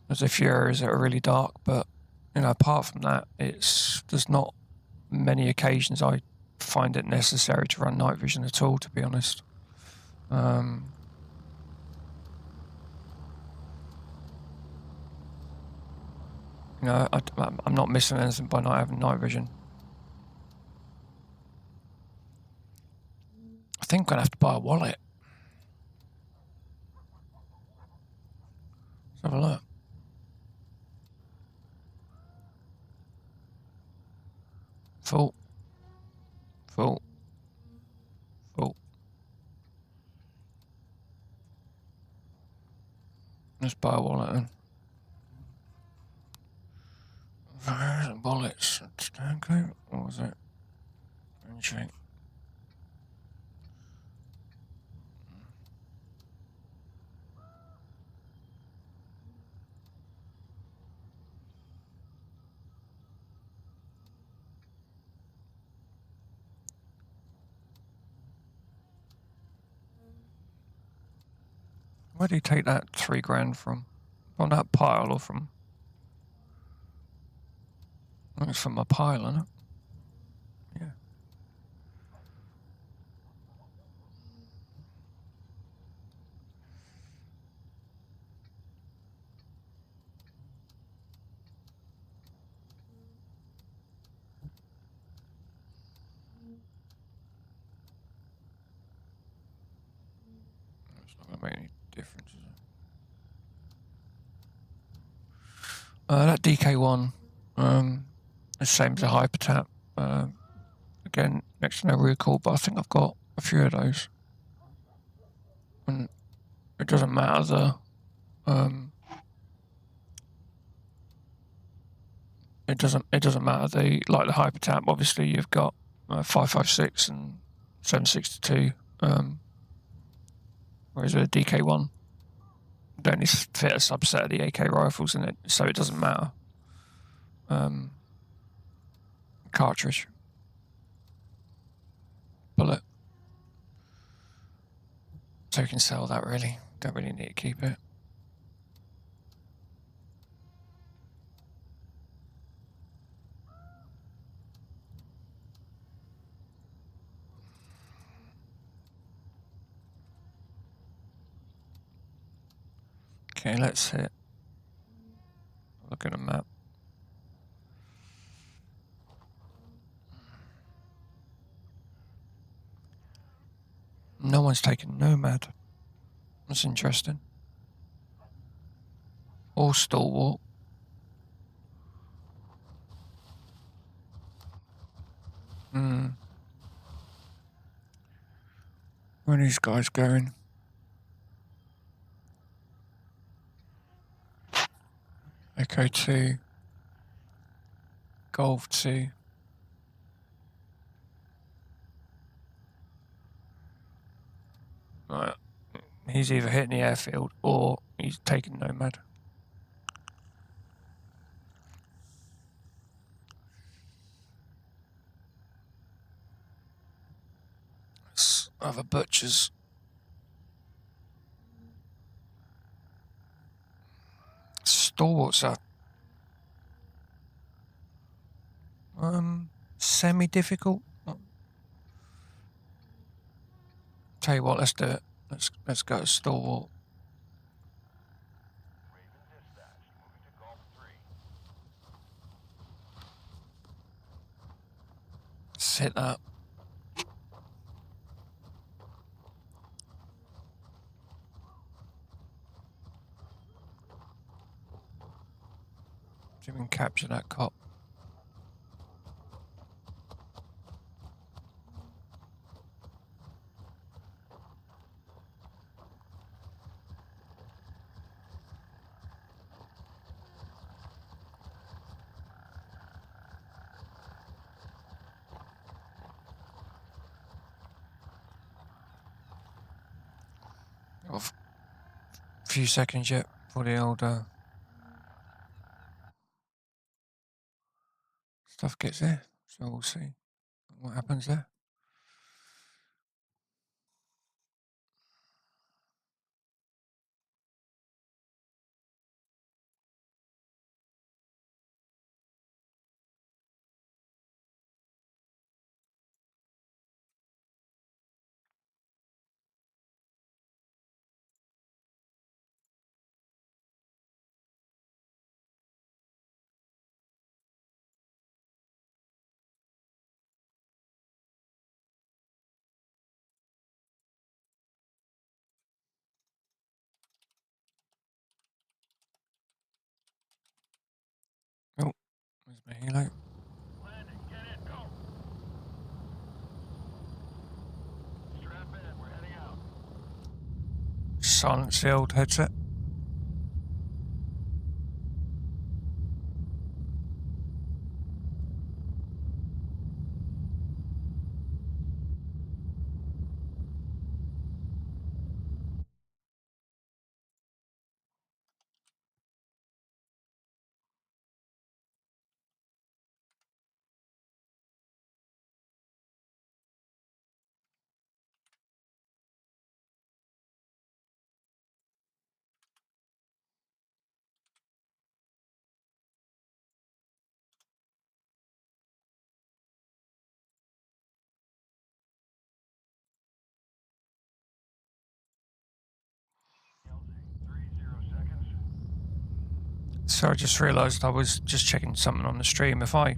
there's a few areas that are really dark, but you know, apart from that, there's not many occasions I find it necessary to run night vision at all, to be honest. You know, I'm not missing anything by not having night vision. I think I'm gonna have to buy a wallet. Let's have a look. Full. Let's buy a wallet then. Where's the wallets? Okay, what was it? Handshake. Where did he take that 3 grand from? On that pile or from... I think it's from my pile, isn't it? Yeah. It's not going to make any difference, is it? That DK1, the same as a hyper tap. Again, next to no recall, but I think I've got a few of those. And it doesn't matter it doesn't matter the hyper tap. Obviously, you've got 5.56 and 7.62. Whereas with a DK1, they only fit a subset of the AK rifles in it, so it doesn't matter. Cartridge, bullet. So you can sell that, really. Don't really need to keep it. Okay, let's hit. Look at a map. No one's taken Nomad. That's interesting. Or Stalwart. Where are these guys going? Echo 2. Golf 2. Right. He's either hitting the airfield or he's taking Nomad. It's other butchers. Stalwarts are semi-difficult. Tell you what, let's do it. Let's go to Stalwart. Raven dispatch. Moving to Golf 3. Let's hit that. See if we can capture that cop. Got a few seconds yet for the old stuff gets there, so we'll see what happens there. Oh, there's my helo. Landing. Get in. Go. Strap in. We're heading out. Silence the old headset. LZ. 30 seconds. So I just realised I was just checking something on the stream. If I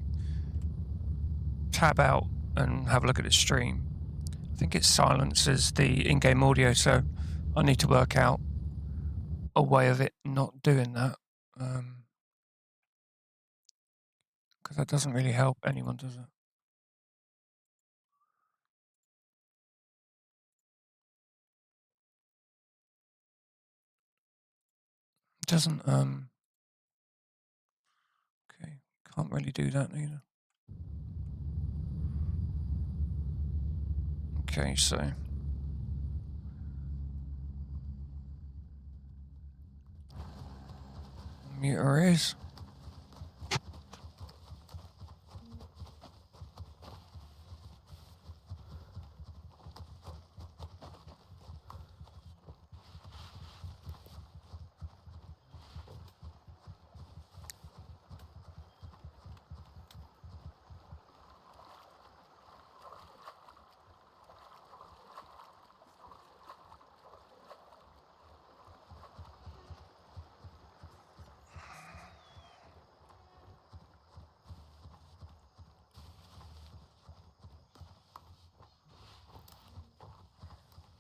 tab out and have a look at the stream, I think it silences the in-game audio, so I need to work out a way of it not doing that. Because that doesn't really help anyone, does it? It doesn't, okay, can't really do that either. Okay, so mute her ears.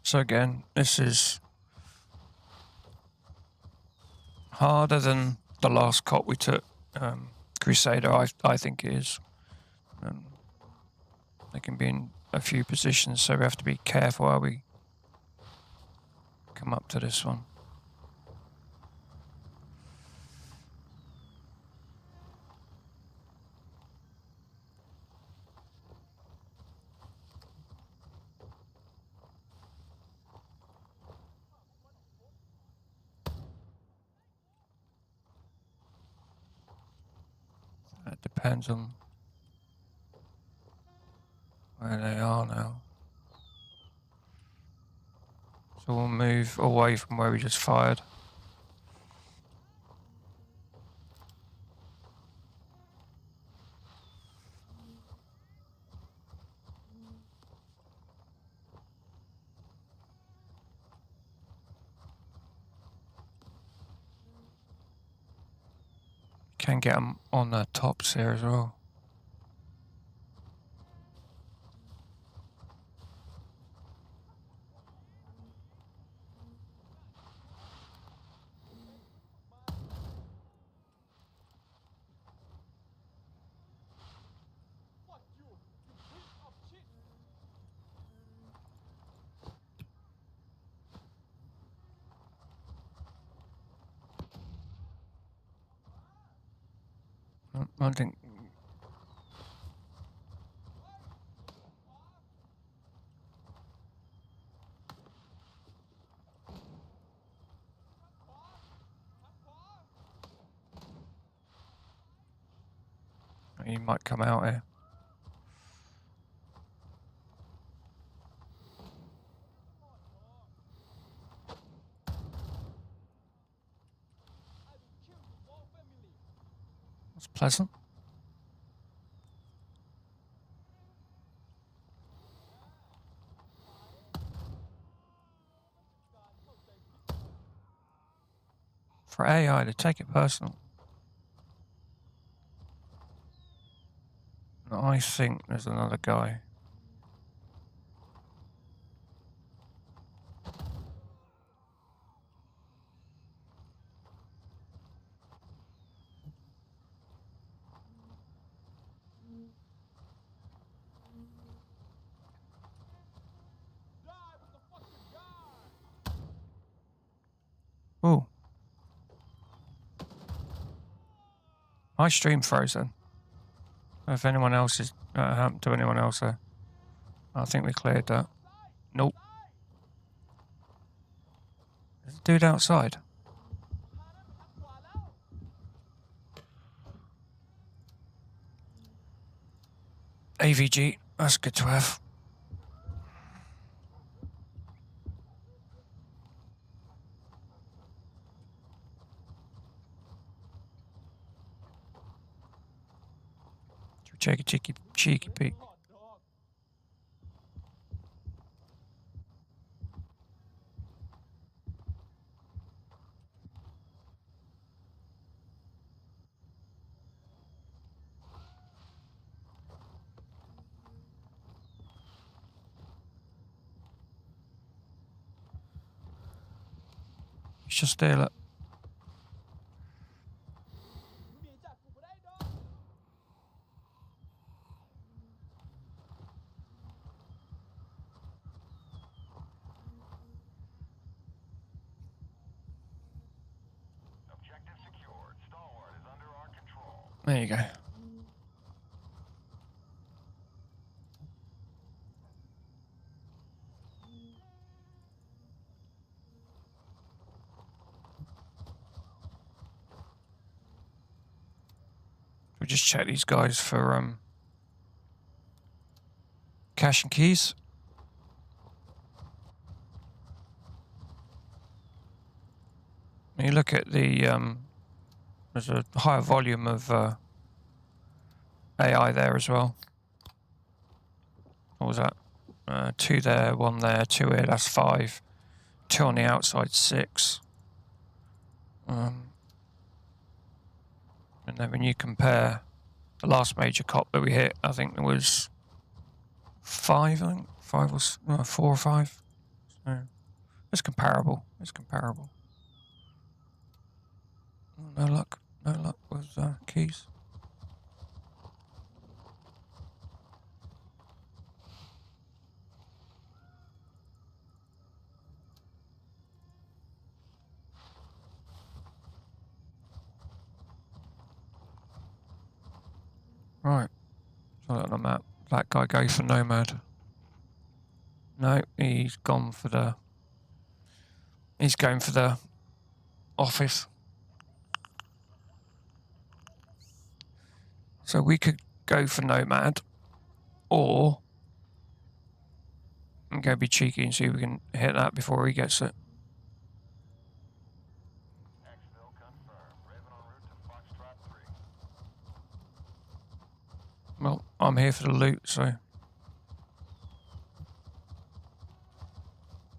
So again, this is harder than the last cop we took, Crusader, I think it is. They can be in a few positions, so we have to be careful how we come up to this one. depends on where they are now. So we'll move away from where we just fired. Can get them on the tops here as well. I think he might come out here. That's pleasant. For AI to take it personal. I think there's another guy. Ooh. My stream frozen. If anyone else is happened to anyone else there. I think we cleared that. Nope. There's a dude outside. AVG, that's good to have. Should we take a cheeky peek? He's just there, look. Objective secured. Stalwart is under our control. There you go. We just check these guys for cash and keys. When you look at the there's a higher volume of AI there as well. What was that? 2 there, 1 there, 2 here, that's 5. 2 on the outside, 6. And then when you compare the last major cop that we hit, I think there was 5, I think. 5 was, no, 4 or 5. So it's comparable. It's comparable. No luck. No luck with keys. Right. So look on the map. That guy go for Nomad. No, he's gone for the... He's going for the office. So we could go for Nomad, or I'm going to be cheeky and see if we can hit that before he gets it. Exfil confirmed. Raven en route to Foxtrot 3. Well, I'm here for the loot, so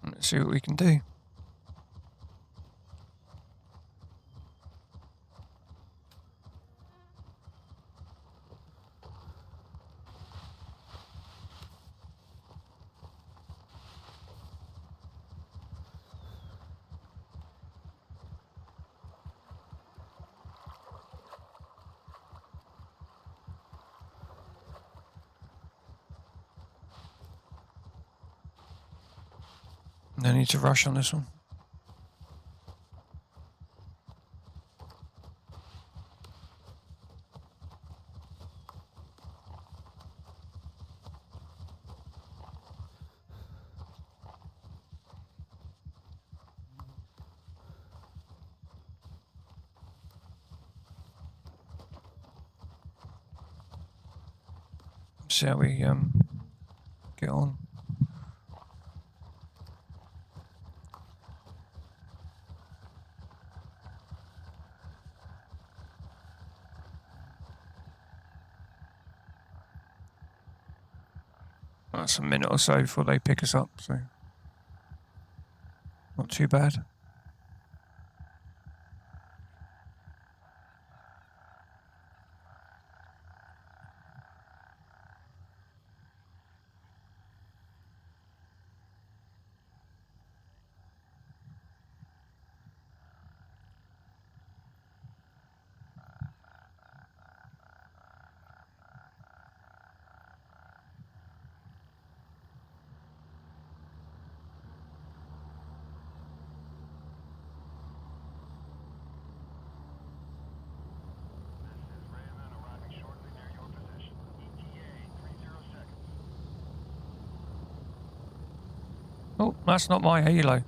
let's see what we can do. No need to rush on this one. See how we get on. That's a minute or so before they pick us up, so not too bad. This is Raven arriving shortly near your position. ETA 30 seconds. Oh, that's not my helo.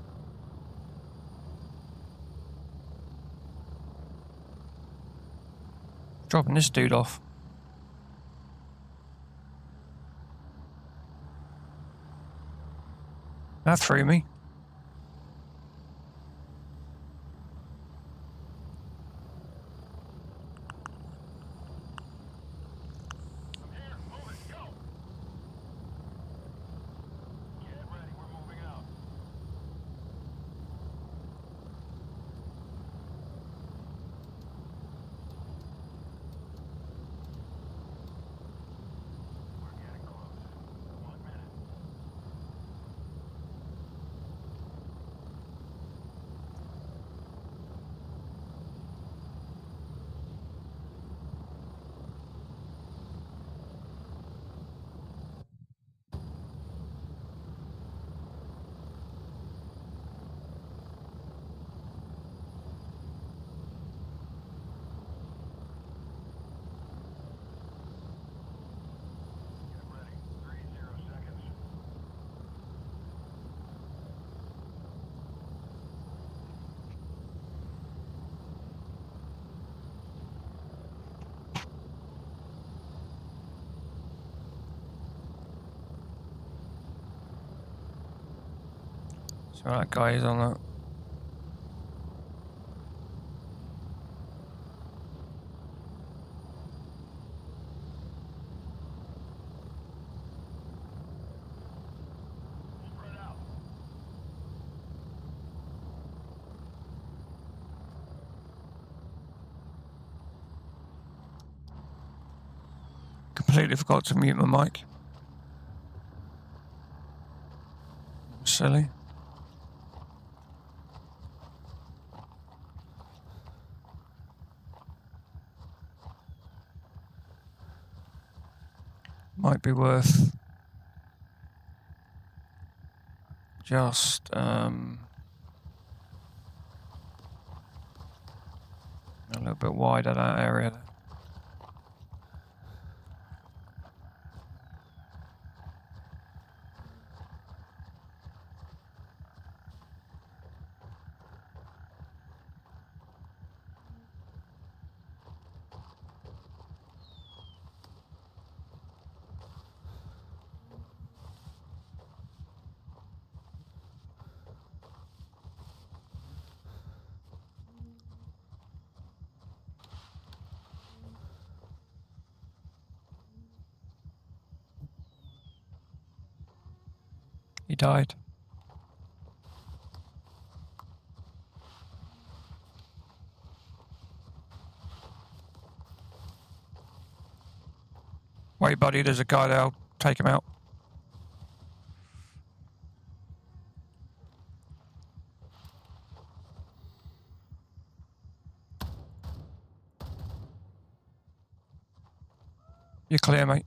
Dropping this dude off. That threw me. I'm here. Move it. Go. Get ready. We're moving out. We're getting close. 1 minute. Get ready. 30 seconds. So that guy is on that. Spread out. Completely forgot to mute my mic. Silly. Might be worth just a little bit wider that area there. He died. Wait, buddy, there's a guy there. I'll take him out. You're clear, mate.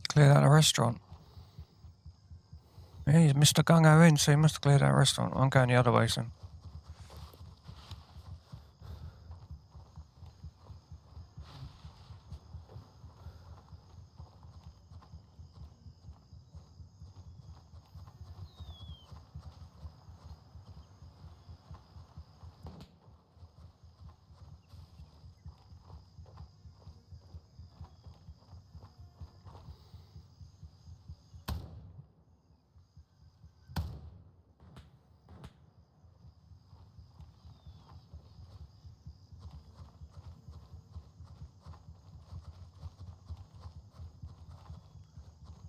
Cleared out the restaurant. Yeah, he's Mr. Gung-Ho in, so he must have cleared out the restaurant. I'm going the other way, son.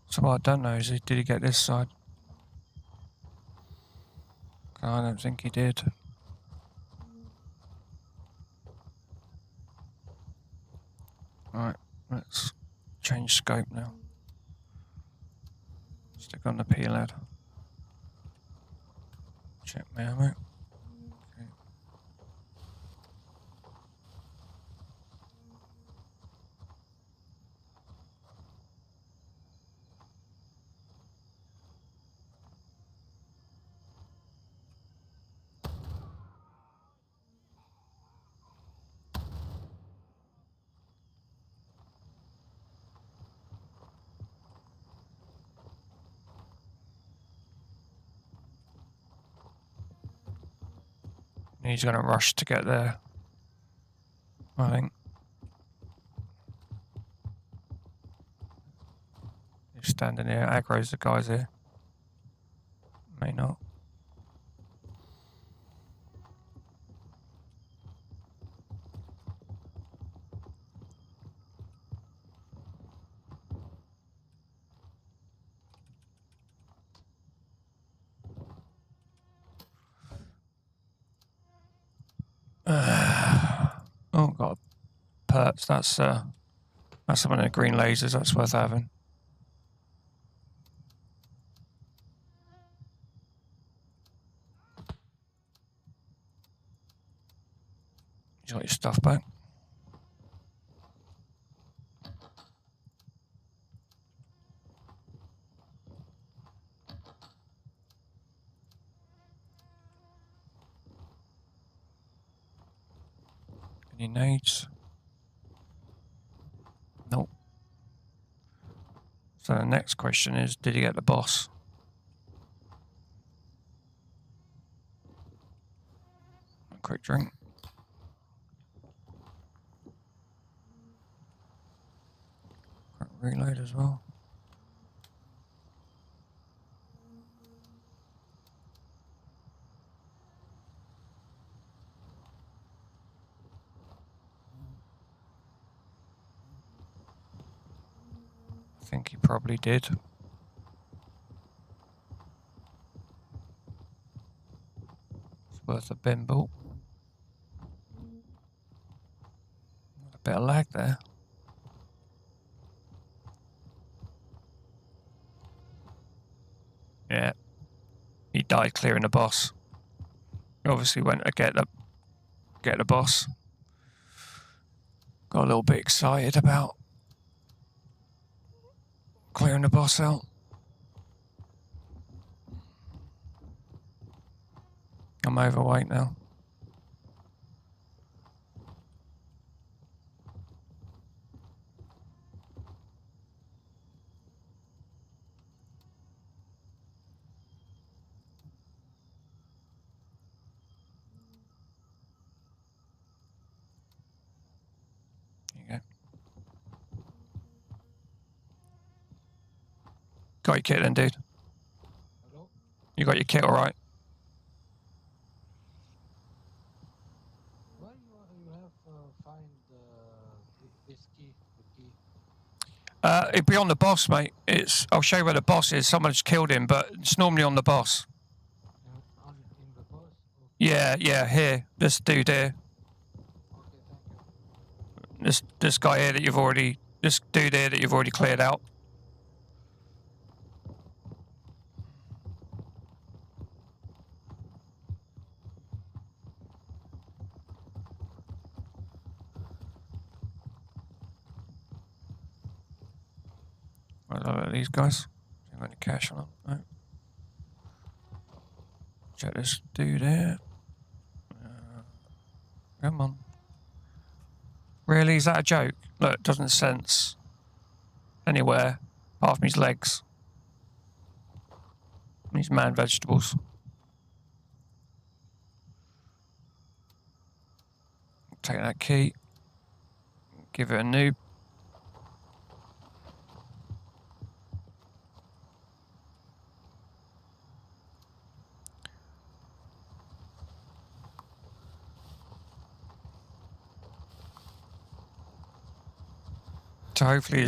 So what I don't know is, did he get this side? I don't think he did. Alright, let's change scope now. Stick on the P-lad. Check my ammo. Okay. He's going to rush to get there, I think. He's standing here, aggro's the guys here. May not. Oh, got perps. That's some of the green lasers. That's worth having. You got your stuff back. Any nades? Nope. So the next question is, did he get the boss? A quick drink. Quick reload as well. I think he probably did. It's worth a bimble. A bit of lag there. Yeah. He died clearing the boss. He obviously went to get the boss. Got a little bit excited about clearing the boss out. I'm overweight now. There you go. Got your kit then, dude? Hello? You got your kit all right? Why you have find this key, the key? It'd be on the boss, mate. I'll show you where the boss is. Someone's killed him, but it's normally on the boss. In the boss? Okay. Yeah, here. This dude here. Okay, thank you. This guy here that you've already... This dude here that you've already cleared out. Right, look at these guys. Ain't got any cash on them. No. Check this dude here. Come on. Really? Is that a joke? Look, it doesn't sense anywhere apart from his legs. And his man vegetables. Take that key. Give it a noob. So hopefully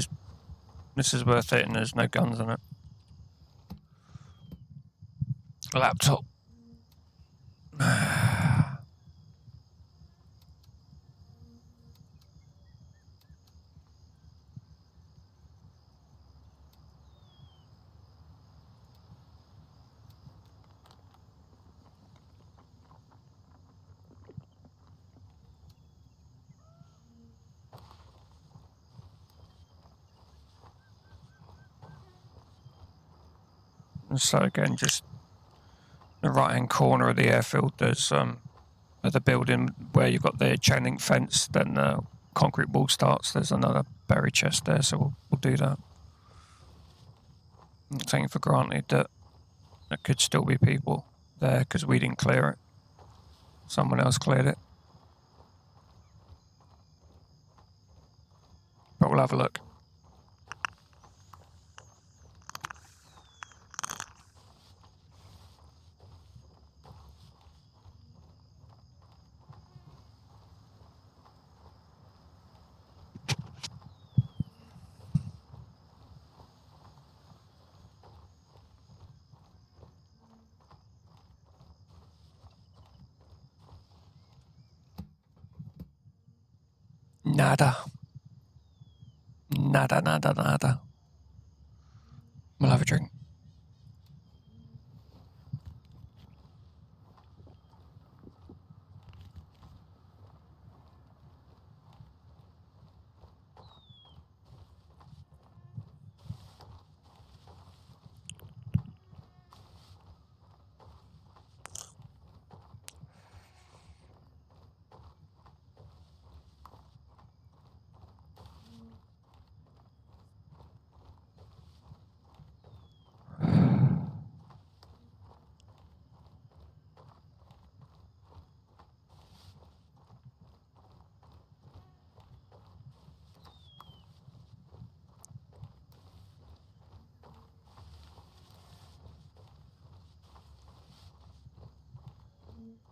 this is worth it and there's no guns in it. Laptop. So again, just the right-hand corner of the airfield, there's at the building where you've got the chain link fence, then the concrete wall starts. There's another buried chest there, so we'll do that. I'm taking for granted that there could still be people there because we didn't clear it. Someone else cleared it. But we'll have a look. Nada. Nada. We'll have a drink.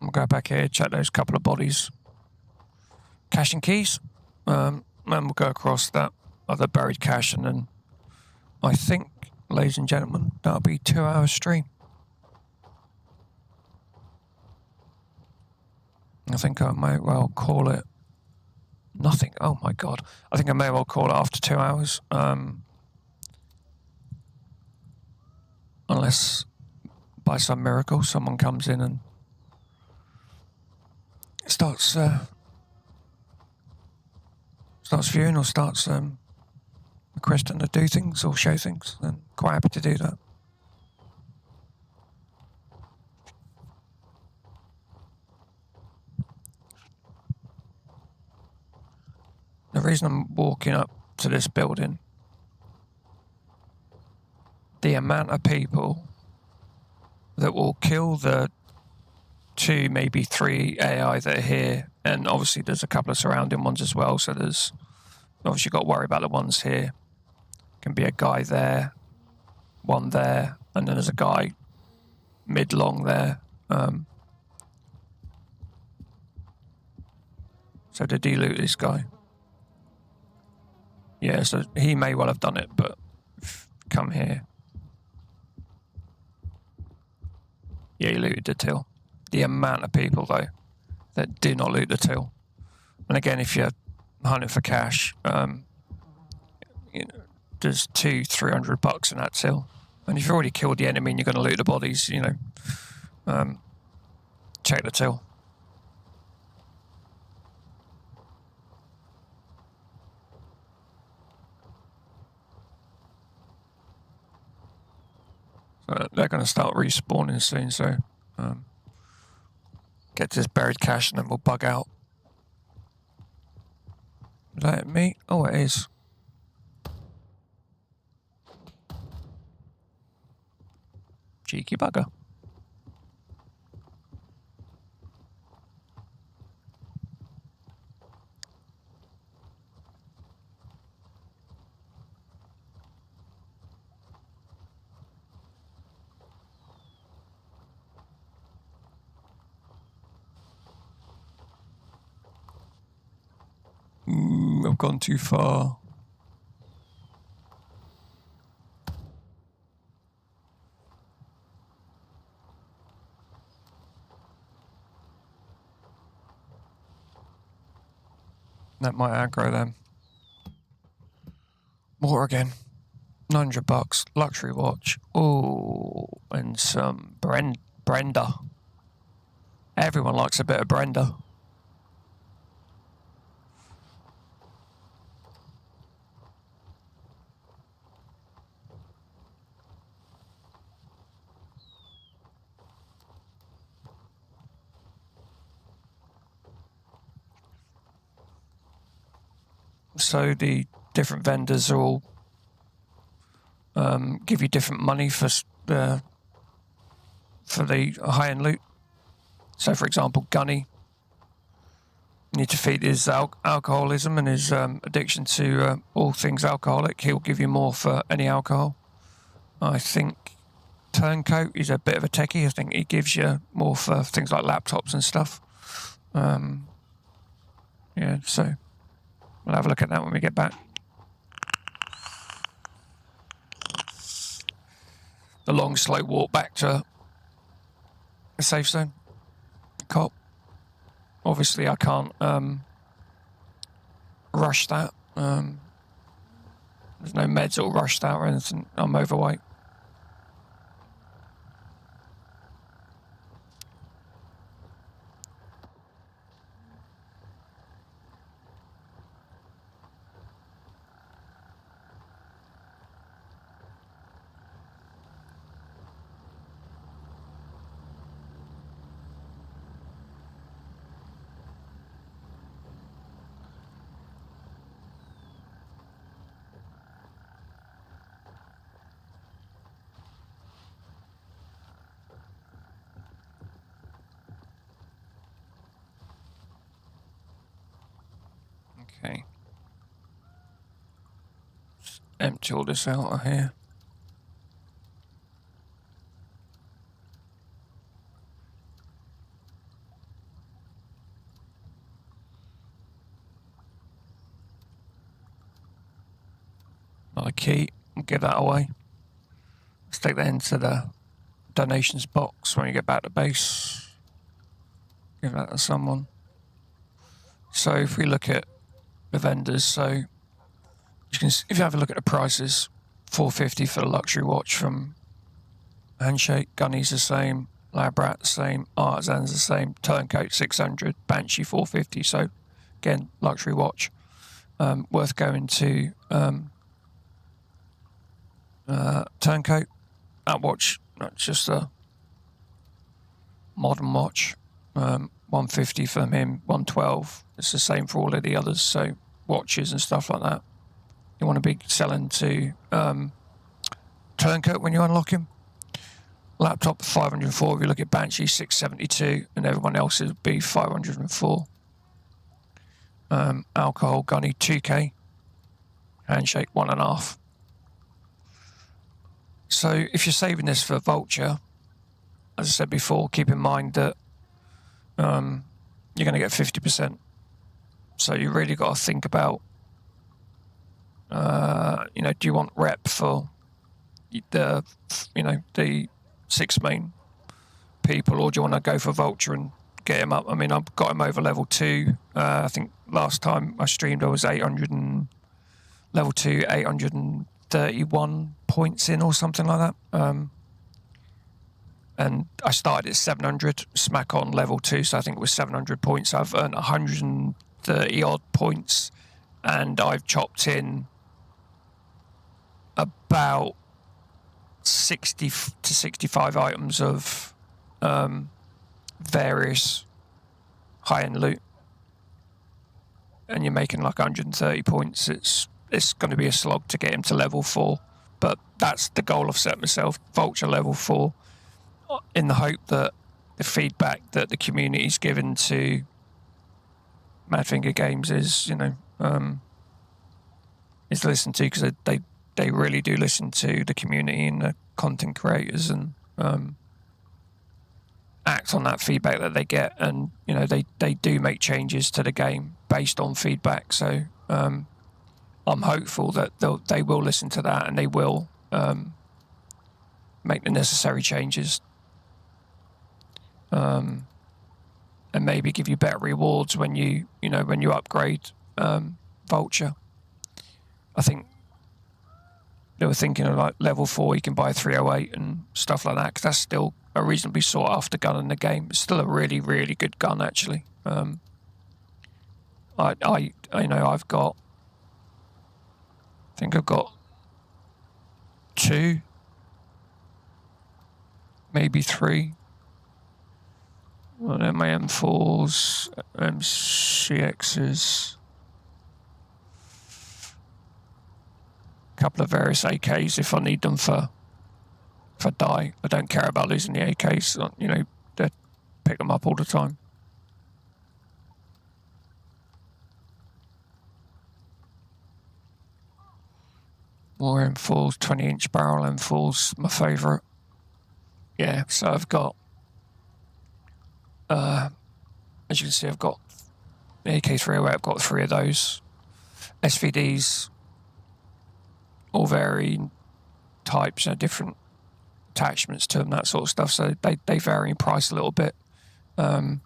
We'll go back here, check those couple of bodies. Cash and keys. Then we'll go across that other buried cache, and then I think, ladies and gentlemen, that'll be 2 hours stream. I think I may well call it nothing. Oh my god. I think I may well call it after 2 hours. Unless by some miracle someone comes in and starts viewing or starts requesting to do things or show things, then quite happy to do that. The reason I'm walking up to this building, the amount of people that will kill the 2, maybe 3 AI that are here, and obviously there's a couple of surrounding ones as well, so there's obviously got to worry about the ones here. Can be a guy there, one there, and then there's a guy mid-long there. So did he loot this guy? Yeah, so he may well have done it, but come here. Yeah, he looted the till. The amount of people, though, that do not loot the till. And again, if you're hunting for cash, you know, there's $200-300 in that till. And if you've already killed the enemy and you're going to loot the bodies, you know, check the till. So they're going to start respawning soon, so get to this buried cache and then we'll bug out. Is that me? Oh, it is. Cheeky bugger. I've gone too far. That might aggro them. More again. $900. Luxury watch. Oh, and some Brenda. Everyone likes a bit of Brenda. So the different vendors are all give you different money for the high-end loot. So, for example, Gunny, you need to feed his alcoholism and his addiction to all things alcoholic. He'll give you more for any alcohol. I think Turncoat is a bit of a techie. I think he gives you more for things like laptops and stuff. Yeah, so we'll have a look at that when we get back. The long, slow walk back to a safe zone. Cop. Obviously, I can't rush that. There's no meds that'll rush that or anything. I'm overweight. Okay. Just empty all this out of here. Another key. We'll give that away. Let's take that into the donations box when you get back to base. Give that to someone. So if we look at the vendors, so you can, if you have a look at the prices, $450 for the luxury watch from Handshake, Gunny's the same, Labrat the same, Artisan's the same, Turncoat $600, Banshee $450. So again, luxury watch, worth going to Turncoat. That watch, not just a modern watch. $150 from him, $112. It's the same for all of the others. So watches and stuff like that. You want to be selling to Turncoat when you unlock him. Laptop $504. If you look at Banshee, $672, and everyone else would be $504. Alcohol Gunny $2K. Handshake $1.5. So if you're saving this for Vulture, as I said before, keep in mind that you're going to get 50%. So you really got to think about, do you want rep for the 6 main people, or do you want to go for Vulture and get him up? I mean, I've got him over level 2. I think last time I streamed I was 800 and level 2, 831 points in or something like that. And I started at 700, smack on level 2, so I think it was 700 points. I've earned 130 odd points, and I've chopped in about 60 to 65 items of various high-end loot, and you're making like 130 points. It's going to be a slog to get him to level 4, but that's the goal I've set myself, Vulture level 4, in the hope that the feedback that the community's given to Madfinger Games is listened to, because they really do listen to the community and the content creators, and act on that feedback that they get, and they do make changes to the game based on feedback. So I'm hopeful that they will listen to that, and they will make the necessary changes, and maybe give you better rewards when you upgrade Vulture. I think they were thinking of like level 4 you can buy 308 and stuff like that, because that's still a reasonably sought after gun in the game. It's still a really, really good gun, actually. I've got 2, maybe 3. Well, then my M4s, MCXs, a couple of various AKs if I need them for die. I don't care about losing the AKs. They pick them up all the time. More M4s, 20-inch barrel M4s, my favourite. Yeah, so I've got, as you can see, I've got the AK-308, I've got 3 of those. SVDs, all varying types, different attachments to them, that sort of stuff, so they vary in price a little bit. I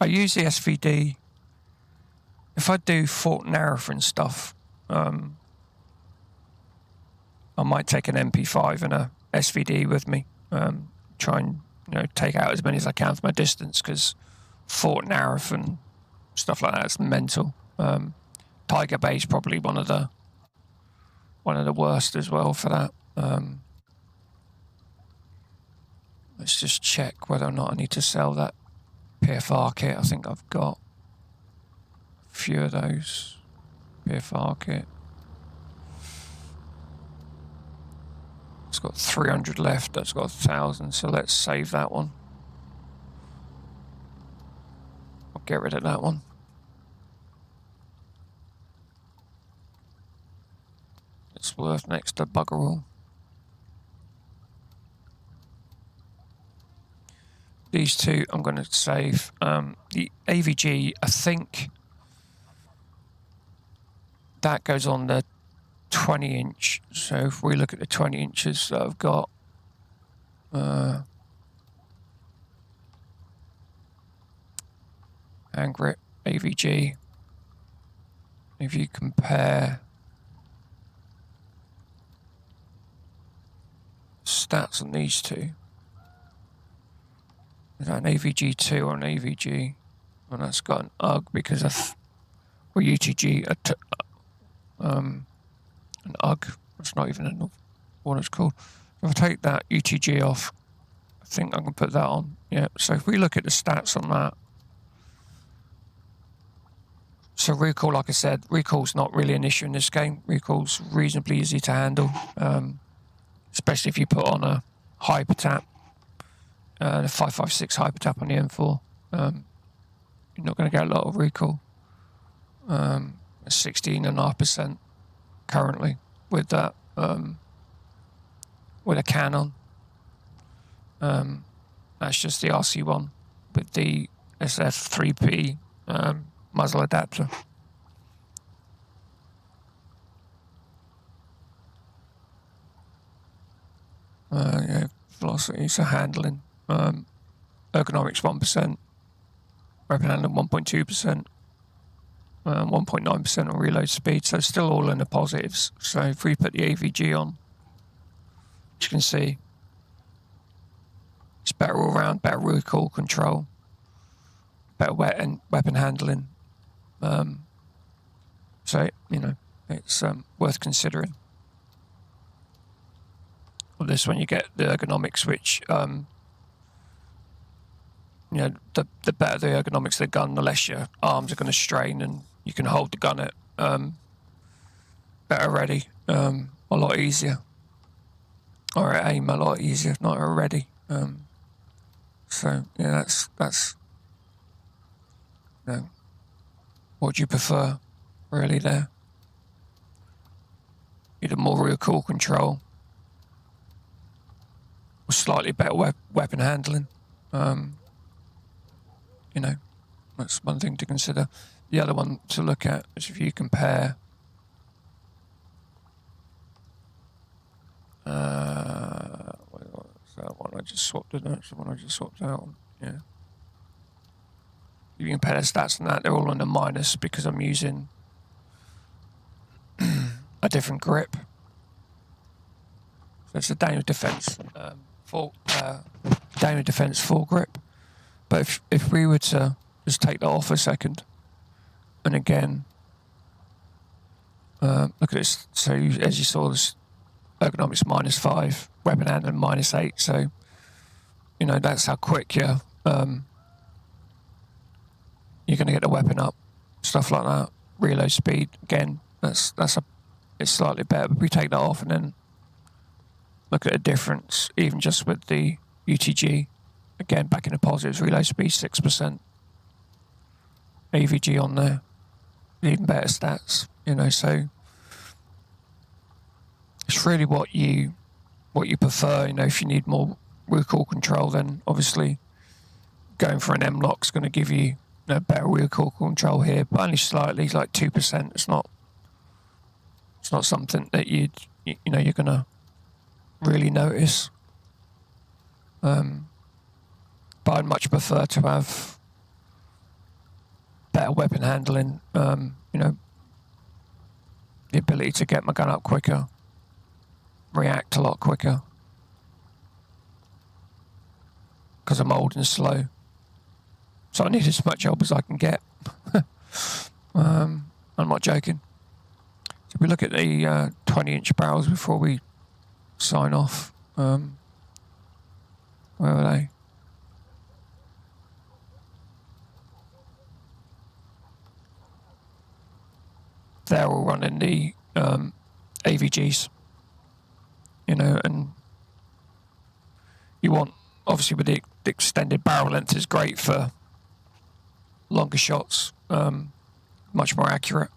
use the SVD if I do Fort Narrow and stuff. I might take an MP5 and a SVD with me, try and take out as many as I can from a distance, because Fort Narrow and stuff like that is mental. Tiger Bay is probably one of the worst as well for that. Let's just check whether or not I need to sell that PFR kit. I think I've got a few of those. PFR kit. It's got 300 left. That's got 1,000. So let's save that one. I'll get rid of that one. It's worth next to bugger all. These 2 I'm going to save. The AVG, I think that goes on the 20-inch. So if we look at the 20 inches that I've got, hand grip, AVG. If you compare stats on these 2, is that an AVG2 or an AVG? And that's got an UG because of, or UTG, an UG. It's not even what it's called. If I take that UTG off, I think I can put that on. Yeah, so if we look at the stats on that. So recoil, like I said, recoil's not really an issue in this game. Recoil's reasonably easy to handle, especially if you put on a hyper tap. The 5.56 hyper tap on the M4, you're not going to get a lot of recoil. 16.5% currently with that with a can on. That's just the RC one with the SF3P muzzle adapter. Yeah, velocity, so handling. Ergonomics 1%, weapon handling 1.2%, 1.9% on reload speed, so still all in the positives. So if we put the AVG on, you can see it's better all round, better recoil control, better weapon handling. So, you know, it's worth considering. Well, this one you get the ergonomics, which, you know, the better the ergonomics of the gun, the less your arms are going to strain and you can hold the gun at better ready, a lot easier. Or at aim a lot easier, not at ready. So, yeah, that's you know, what do you prefer, really, there? Either more recoil control or slightly better weapon handling. You know, that's one thing to consider. The other one to look at is if you compare what's that one I just swapped it. That's the one I just swapped out. Yeah. If you compare the stats on that, they're all on the minus because I'm using a different grip. So it's a Daniel Defense Daniel Defense full grip. But if we were to just take that off a second, and again, look at this. So as you saw, this ergonomics -5, weapon handling -8. So, you know, that's how quick you're going to get the weapon up, stuff like that. Reload speed, again, it's slightly better. But we take that off and then look at the difference, even just with the UTG. Again, back in the positives, reload speed 6%. AVG on there, even better stats, you know, so it's really what you prefer. You know, if you need more recoil control, then obviously going for an M-lock is going to give you, better recoil control here, but only slightly, like 2%. It's not something that you're going to really notice. But I'd much prefer to have better weapon handling, the ability to get my gun up quicker, react a lot quicker, because I'm old and slow. So I need as much help as I can get. I'm not joking. So we look at the 20-inch barrels before we sign off. Where are they? They're all running the AVGs, and you want, obviously with the extended barrel length is great for longer shots, much more accurate,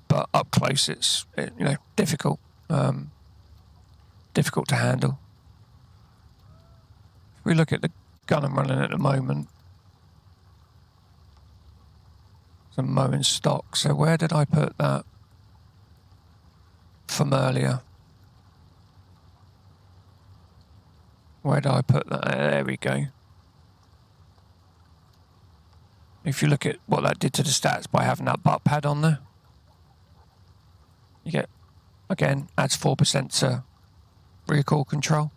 but up close it's difficult to handle. If we look at the gun I'm running at the moment, it's a Mow in stock. So where did I put that from earlier? Where did I put that? There we go. If you look at what that did to the stats by having that butt pad on there, you get, again, adds 4% to recoil control.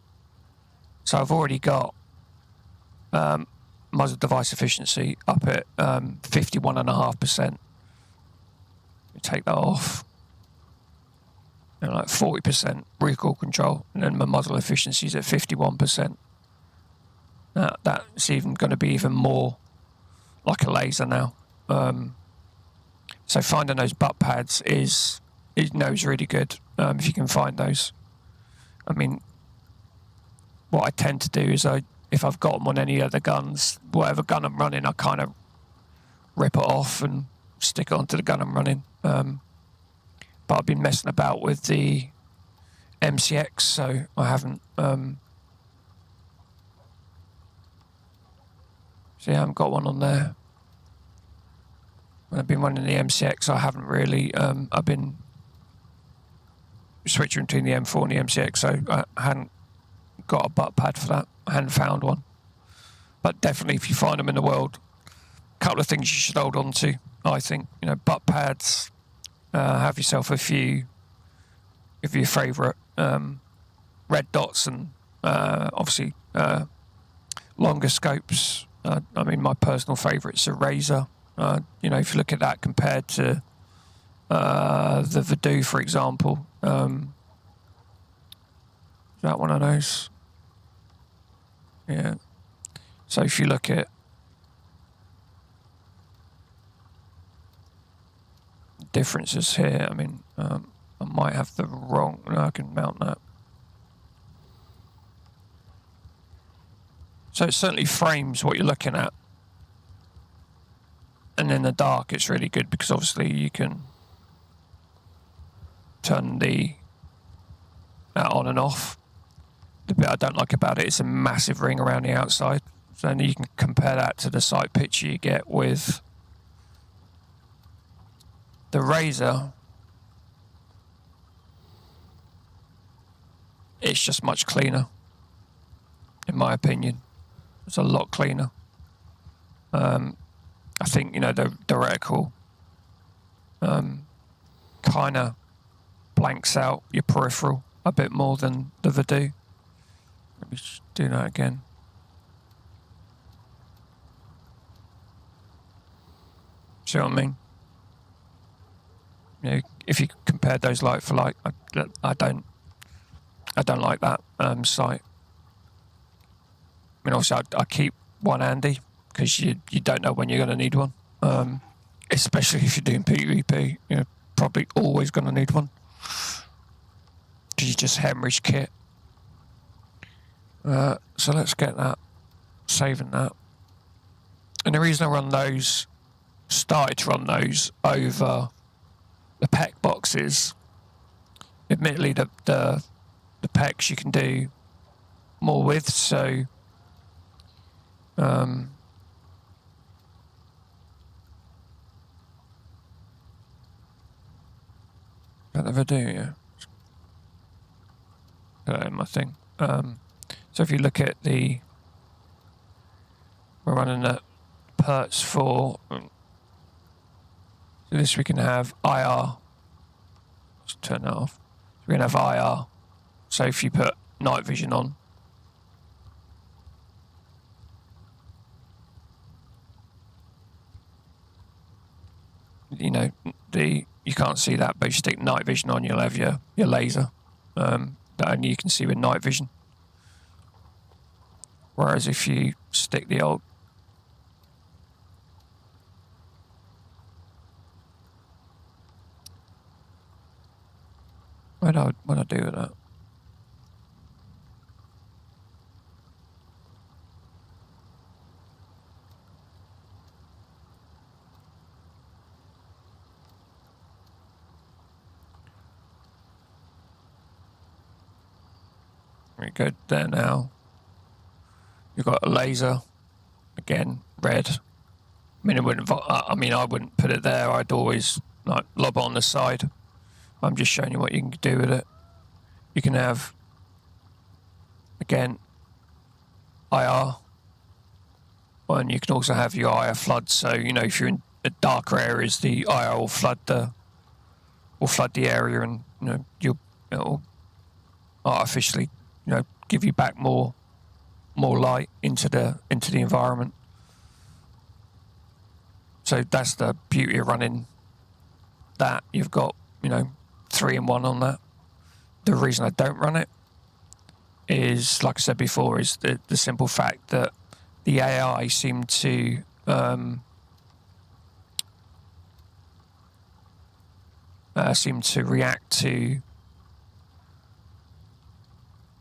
So I've already got muzzle device efficiency up at 51.5%. You take that off, like 40% recoil control, and then my muzzle efficiency is at 51%. That's even going to be even more like a laser now. So finding those butt pads is really good, if you can find those. I mean, what I tend to do is if I've got them on any other guns, whatever gun I'm running, I kind of rip it off and stick it onto the gun I'm running. But I've been messing about with the MCX, so I haven't. So yeah, I haven't got one on there. When I've been running the MCX, I haven't really. I've been switching between the M4 and the MCX, so I hadn't got a butt pad for that. I hadn't found one. But definitely, if you find them in the world, a couple of things you should hold on to. I think, you know, butt pads. Have yourself a few of your favourite red dots, and obviously longer scopes. I mean, my personal favourite's a Razor. You know, if you look at that compared to the VOD, for example, is that one of those? Yeah. So if you look at differences here, I mean, I might have the wrong. No, I can mount that. So it certainly frames what you're looking at. And in the dark, it's really good because obviously you can turn that on and off. The bit I don't like about it is a massive ring around the outside. So then you can compare that to the sight picture you get with the Razor. It's just much cleaner, in my opinion. It's a lot cleaner. I think, you know, the reticle kind of blanks out your peripheral a bit more than the VOD. Let me just do that again. See what I mean? You know, if you compare those like for like, I don't like that sight. I mean, obviously, I keep one handy because you don't know when you're going to need one. Especially if you're doing PvP, you're probably always going to need one because you just hemorrhage kit. So let's get that, saving that. And the reason I started to run those over the PEC boxes, admittedly the PECs you can do more with, so that never do, yeah. My thing. So if you look at we're running the perts for, so this we can have IR. Let's turn that off. So we can have IR. So if you put night vision on, you know, you can't see that, but if you stick night vision on, you'll have your laser that only you can see with night vision. Whereas if you stick the old what do I do with that? We go there now. You've got a laser, again, red. I mean, I wouldn't put it there. I'd always like lob it on the side. I'm just showing you what you can do with it. You can have, again, IR, and you can also have your IR flood. So, you know, if you're in darker areas, the IR will flood the area, and you know it'll artificially, you know, give you back more light into the environment. So that's the beauty of running that. You've got, you know, 3-in-1 on that. The reason I don't run it is, like I said before, is the simple fact that the AI seem to react to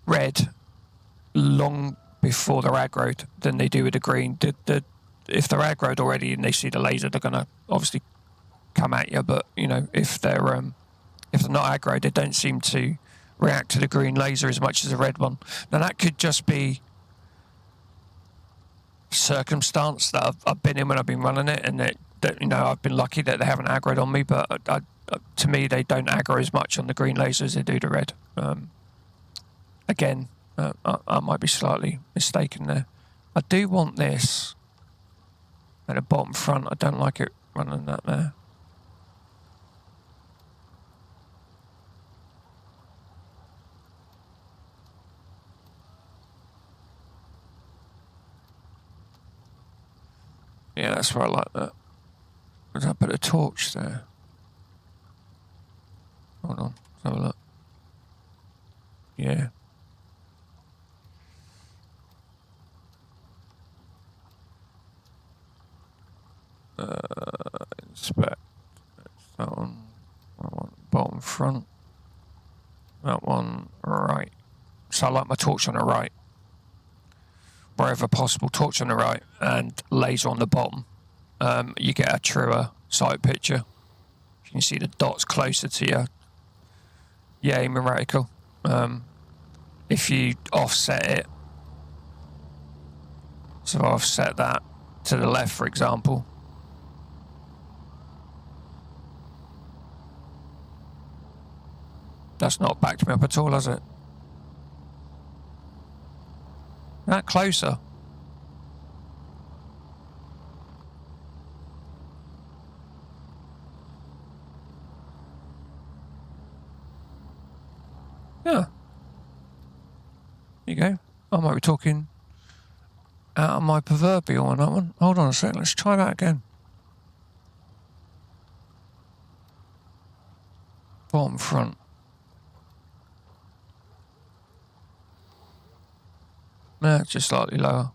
red long before they're aggroed than they do with the green. If they're aggroed already and they see the laser, they're going to obviously come at you. But, you know, if they're not aggroed, they don't seem to react to the green laser as much as the red one. Now that could just be circumstance that I've been in when I've been running it, and that you know, I've been lucky that they haven't aggroed on me, but to me they don't aggro as much on the green laser as they do the red. Again, I might be slightly mistaken there. I do want this at the bottom front. I don't like it running that there. Yeah, that's where I like that. Did I put a torch there? Hold on, let's have a look. Yeah. Inspect. That's that one. That one bottom front. That one right. So I like my torch on the right. Wherever possible, torch on the right and laser on the bottom. You get a truer sight picture. You can see the dots closer to you. Yeah, miracle. If you offset it, so I offset that to the left, for example. That's not backed me up at all, has it? That closer. Yeah. There you go. I might be talking out of my proverbial on that one. Hold on a second, let's try that again. Bottom front. Nah, it's just slightly lower.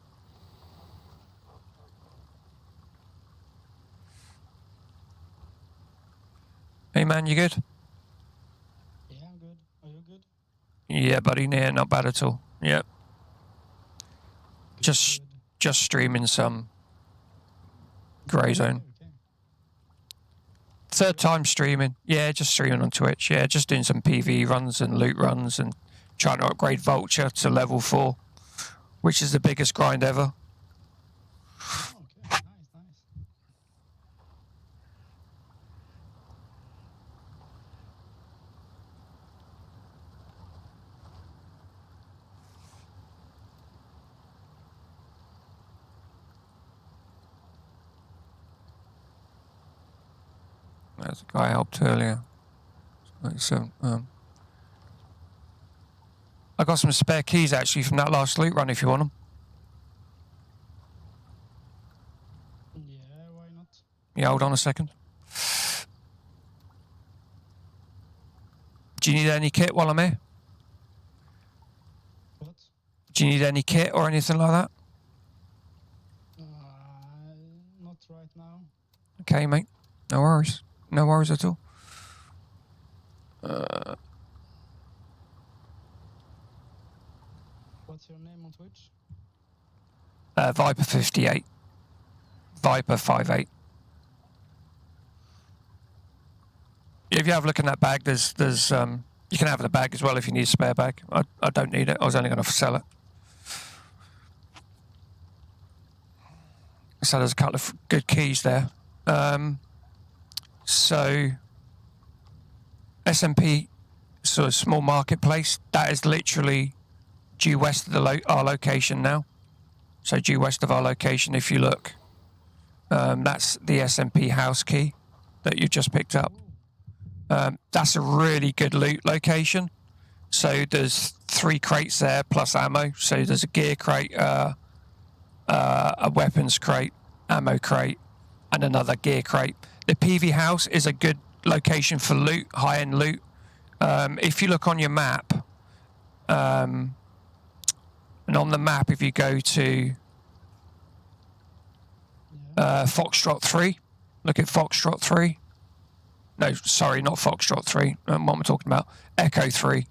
Hey man, you good? Yeah, I'm good. Are you good? Yeah, buddy, yeah, not bad at all. Yep. Just streaming some Grey Zone. Okay. Third time streaming. Yeah, just streaming on Twitch. Yeah, just doing some PVE runs and loot runs and trying to upgrade Vulture to level 4, which is the biggest grind ever. Oh, okay. Nice, nice. There's a guy I helped earlier. So, I got some spare keys actually from that last loot run if you want them. Yeah, why not? Yeah, hold on a second. Do you need any kit while I'm here? What? Do you need any kit or anything like that? Not right now. Okay, mate. No worries. No worries at all. What's your name on Twitch? Viper 58. Viper 58. If you have a look in that bag, there's you can have the bag as well if you need a spare bag. I don't need it. I was only going to sell it. So there's a couple of good keys there. So SMP, so a small marketplace, that is literally due west of our location now. So due west of our location, if you look, that's the SMP house key that you just picked up. That's a really good loot location. So there's 3 crates there plus ammo. So there's a gear crate, a weapons crate, ammo crate, and another gear crate. The PV house is a good location for loot, high-end loot. If you look on your map, and on the map, if you go to Foxtrot 3, look at Foxtrot 3. No, sorry, not Foxtrot 3. What am I talking about? Echo 3.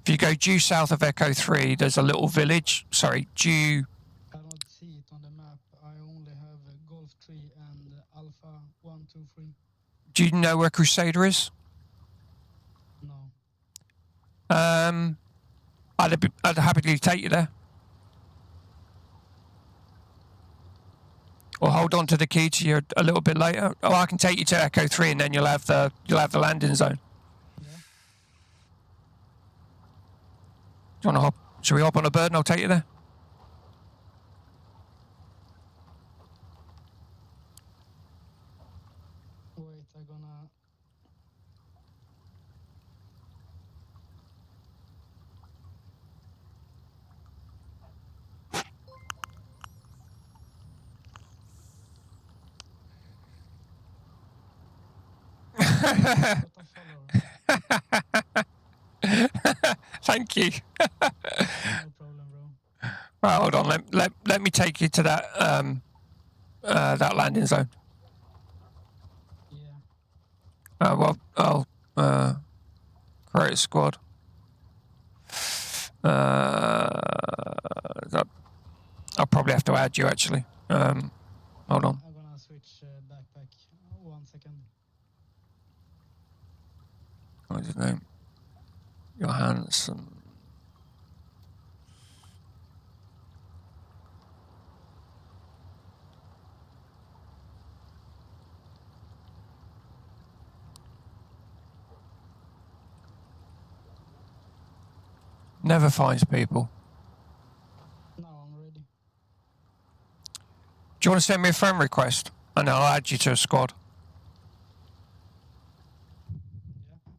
If you go due south of Echo 3, there's a little village. Sorry, due... I don't see it on the map. I only have Golf 3 and Alpha 1, 2, 3. Do you know where Crusader is? No. I'd happily take you there. Or hold on to the key to you a little bit later. Oh, I can take you to Echo 3 and then you'll have the landing zone. Yeah. Do you want to hop? Should we hop on a bird and I'll take you there? Wait, I'm gonna. Put a follower. Thank you. No problem, bro. Right, hold on. Let me take you to that that landing zone. Yeah. Well, I'll create a squad. I'll probably have to add you actually. Hold on. I'm gonna switch backpack. 1 second. What's his name? Johansson. Never finds people. Now I'm ready. Do you want to send me a friend request? And I'll add you to a squad. Yeah.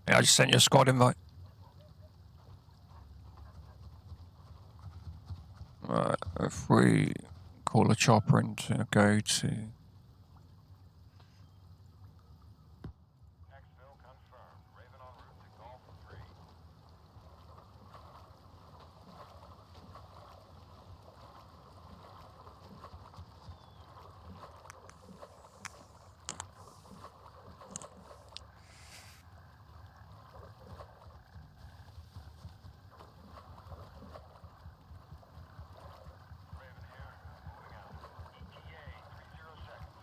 Yeah, I just sent you a squad invite. Right, if we call a chopper and go to... Exfil confirmed. Raven en route to Golf 3. Raven here. Moving out. ETA 30 seconds.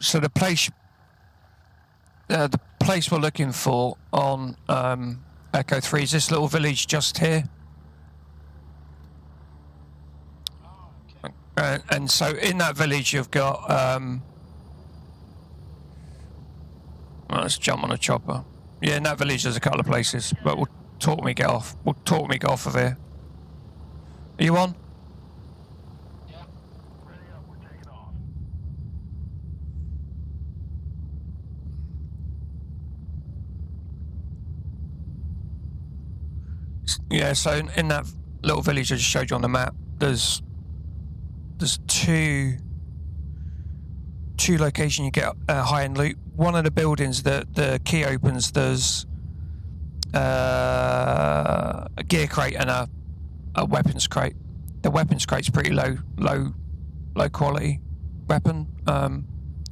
So the place we're looking for on Echo 3 is this little village just here. Oh, okay. And so in that village you've got let's jump on a chopper. Yeah, in that village there's a couple of places, but we'll talk me get off. We'll talk me get off of here. Are you on? Yeah. Ready up. We're taking off. Yeah, so in that little village I just showed you on the map, there's two locations you get high-end loot. One of the buildings that the key opens, there's a gear crate and a weapons crate. The weapons crate's pretty low quality weapon.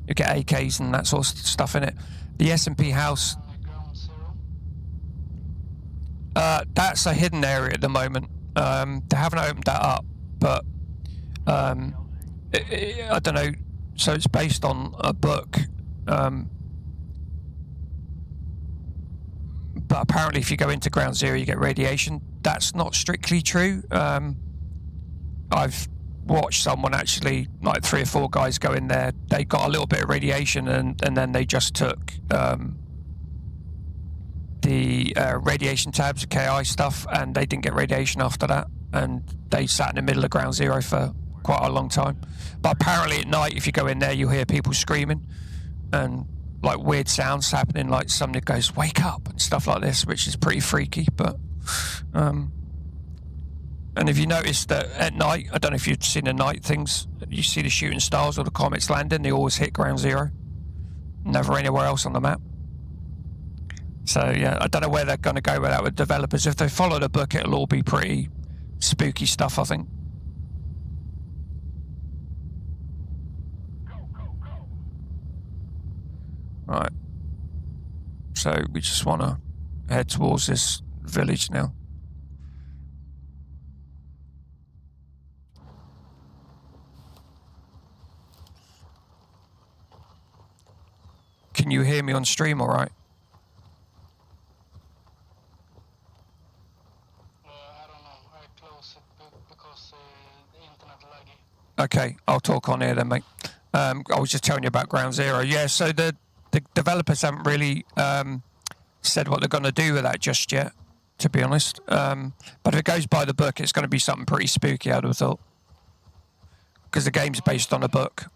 You get AKs and that sort of stuff in it. The S&P house, Ground zero. that's a hidden area at the moment. They haven't opened that up, but I don't know. So it's based on a book, but apparently if you go into ground zero you get radiation. That's not strictly true. I've watched someone actually, like 3 or 4 guys go in there, they got a little bit of radiation and then they just took the radiation tabs, KI stuff, and they didn't get radiation after that, and they sat in the middle of ground zero for quite a long time. But apparently at night if you go in there you'll hear people screaming and like weird sounds happening, like somebody goes wake up and stuff like this, which is pretty freaky. But And if you notice that at night, I don't know if you've seen the night things, you see the shooting stars or the comets landing, they always hit ground zero. Never anywhere else on the map. So yeah, I don't know where they're going to go with that with developers. If they follow the book, it'll all be pretty spooky stuff, I think. Right. So we just want to head towards this village now. Can you hear me on stream all right? I don't know. I close it because the internet laggy. Okay, I'll talk on here then, mate. I was just telling you about Ground Zero. Yeah, so the developers haven't really said what they're going to do with that just yet, to be honest. But if it goes by the book, it's going to be something pretty spooky, I'd have thought. Because the game's based on a book.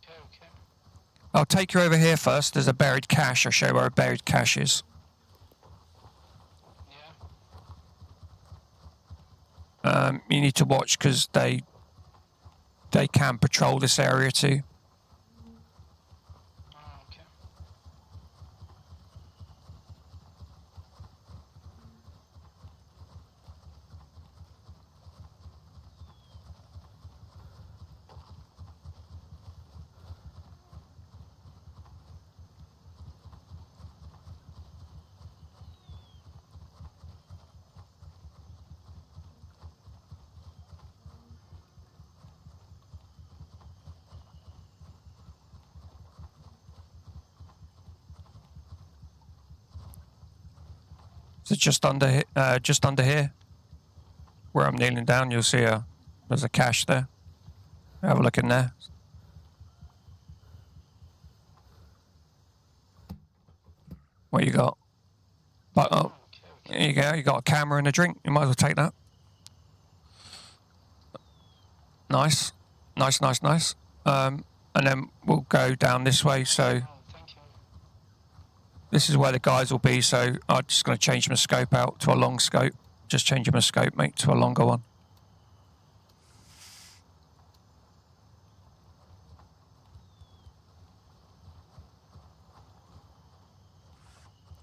Okay. I'll take you over here first. There's a buried cache. I'll show you where a buried cache is. Yeah. You need to watch because they can patrol this area too. Okay. So just under here, where I'm kneeling down, you'll see there's a cache there. Have a look in there. What you got? But oh, there you go. You got a camera and a drink. You might as well take that. Nice. And then we'll go down this way. So Thank you. this is where the guys will be. So I'm just going to change my scope out to a long scope. Just changing my scope, mate, to a longer one.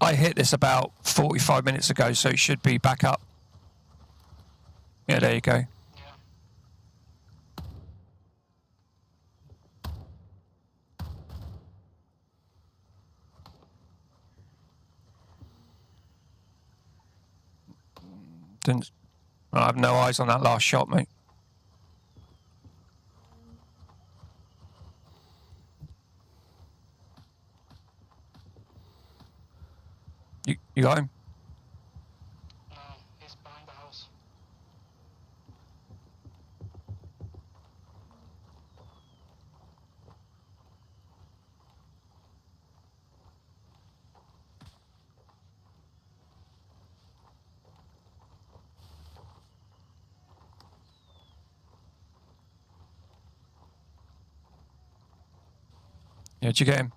I hit this about 45 minutes ago, so it should be back up. Yeah, there you go. Yeah. I have no eyes on that last shot, mate. You got him? No, he's behind the house. Yeah, did you get him?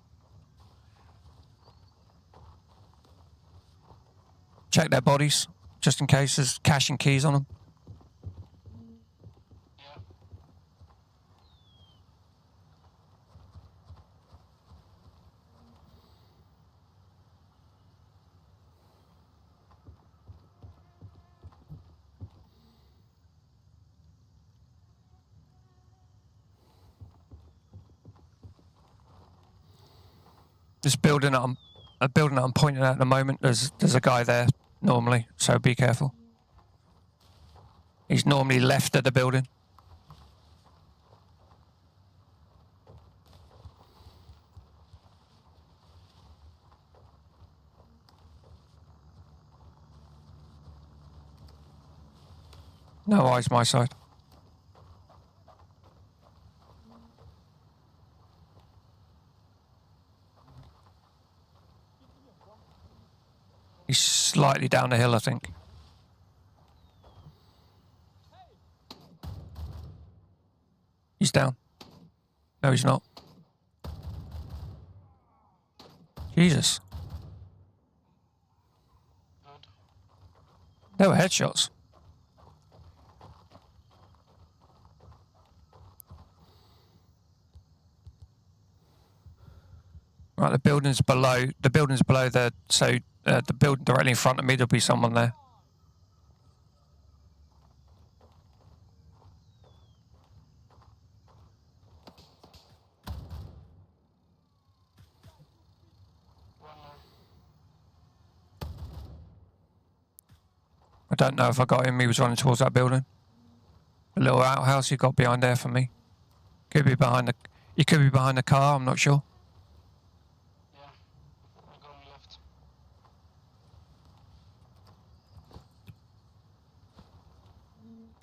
Check their bodies, just in case there's cash and keys on them. Yeah. This building that I'm pointing at the moment, there's a guy there normally, so be careful. He's normally left of the building. No eyes my side. He's slightly down the hill, I think. He's down. No, he's not. Jesus. Good. They were headshots. Right, the building's below. The building's below there. So the building directly in front of me, there'll be someone there. I don't know if I got him. He was running towards that building. A little outhouse he got behind there for me. Could be behind the. He could be behind the car. I'm not sure. Yeah, I'm going left.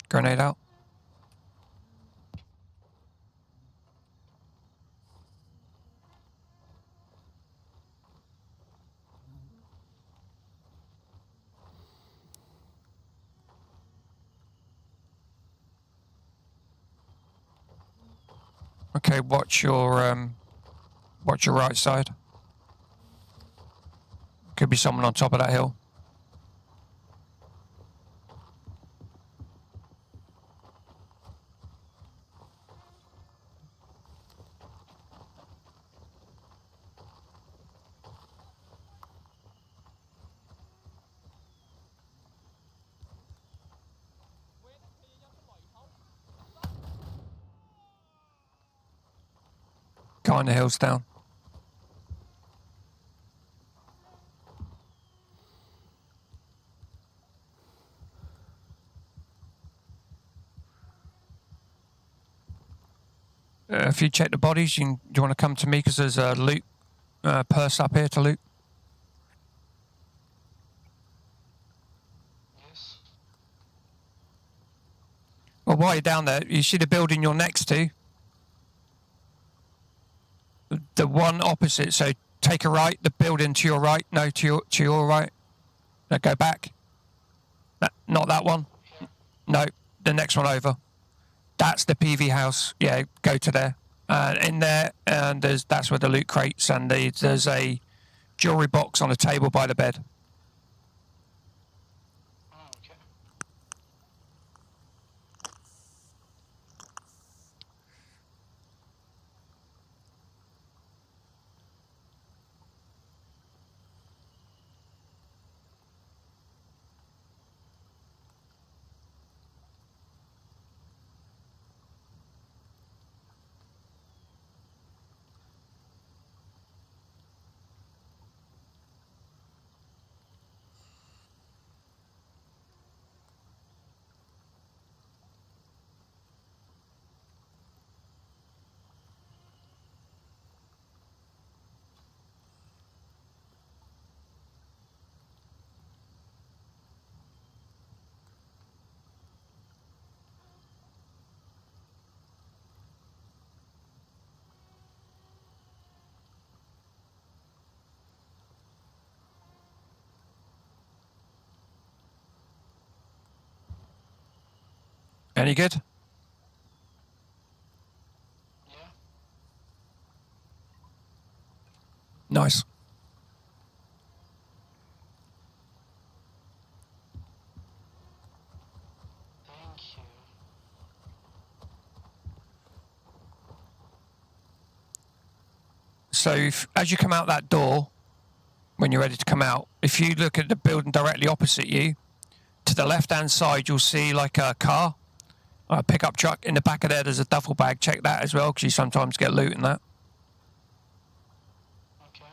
Grenade out. Okay, watch your right side. Could be someone on top of that hill. Guy on the hill's down. If you check the bodies, do you want to come to me because there's a loot purse up here to loot. Yes. Well, while you're down there, you see the building you're next to? The one opposite. So take a right, the building to your right. No, to your right. No, go back. Not that one. No, the next one over. That's the PV house. Yeah, go to there. In there, and that's where the loot crates and there's a jewelry box on a table by the bed. Oh, okay. Any good? Yeah. Nice. Thank you. So as you come out that door, when you're ready to come out, if you look at the building directly opposite you, to the left-hand side, you'll see like a car, a pickup truck. In the back of there, there's a duffel bag. Check that as well, because you sometimes get loot in that. Okay.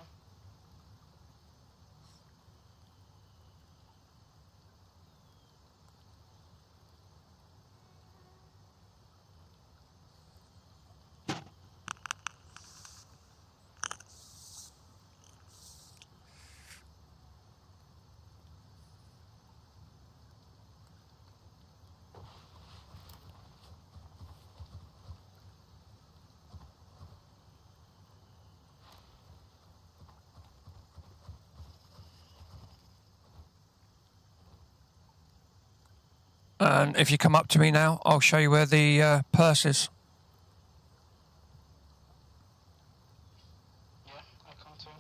And if you come up to me now, I'll show you where the purse is. Yeah, I come too.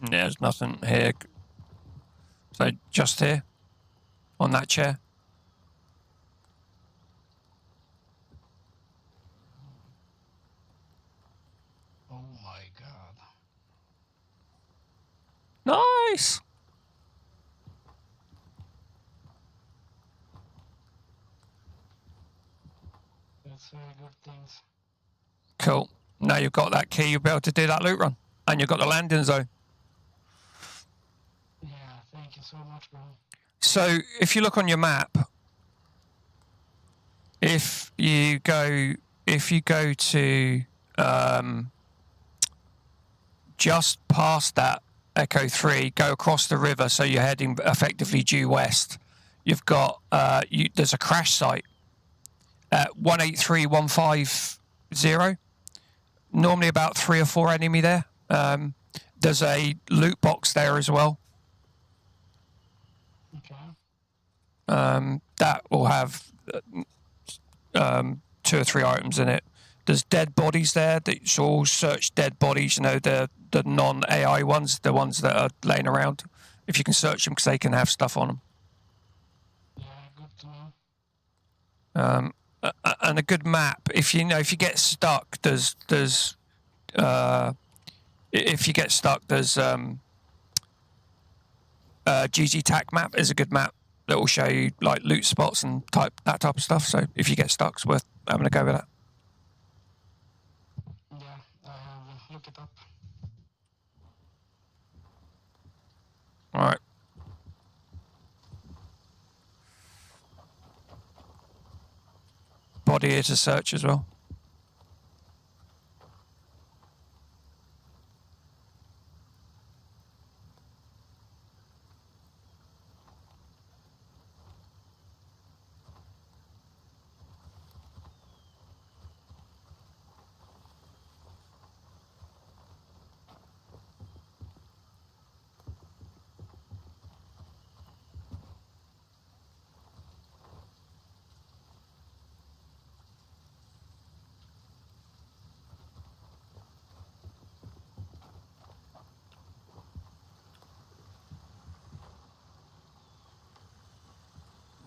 There's nothing here. So just here, on that chair. Oh my god. Nice. That's very good things. Cool. Now you've got that key, you'll be able to do that loot run. And you've got the landing zone. Yeah, thank you so much, bro. So if you look on your map, if you go to just past that Echo 3, go across the river, so you're heading effectively due west. You've got there's a crash site at 183150. Normally about 3 or 4 enemy there. There's a loot box there as well. Okay. That will have 2 or 3 items in it. There's dead bodies there. So all search dead bodies. You know, the non-AI ones, the ones that are laying around. If you can search them, because they can have stuff on them. Yeah, good to know. And a good map. If you get stuck, there's GG TAC map is a good map that will show you like loot spots and that type of stuff. So if you get stuck, it's worth having a go with that. Yeah, I have look it up. All right. Body here to search as well.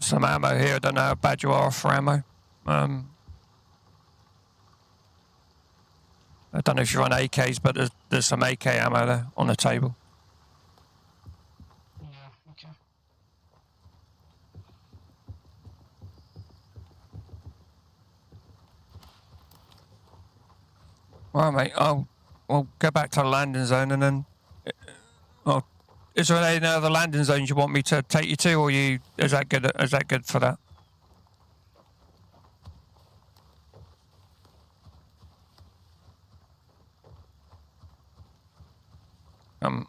Some ammo here. I don't know how bad you are for ammo. I don't know if you're on AKs, but there's some AK ammo there on the table. Yeah, okay. All right, mate. We'll go back to the landing zone and then. Is there any other landing zones you want me to take you to, or is that good? Is that good for that?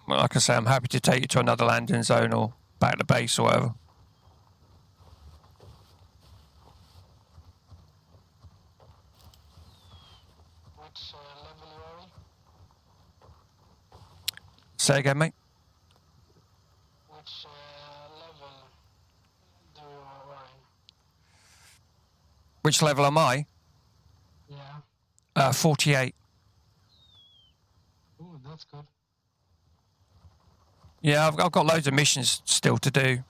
Like I say, I'm happy to take you to another landing zone or back to base or whatever. Which level you are in? Say again, mate. Which level do you are in? Which level am I? Yeah. 48. Ooh, that's good. Yeah, I've got loads of missions still to do.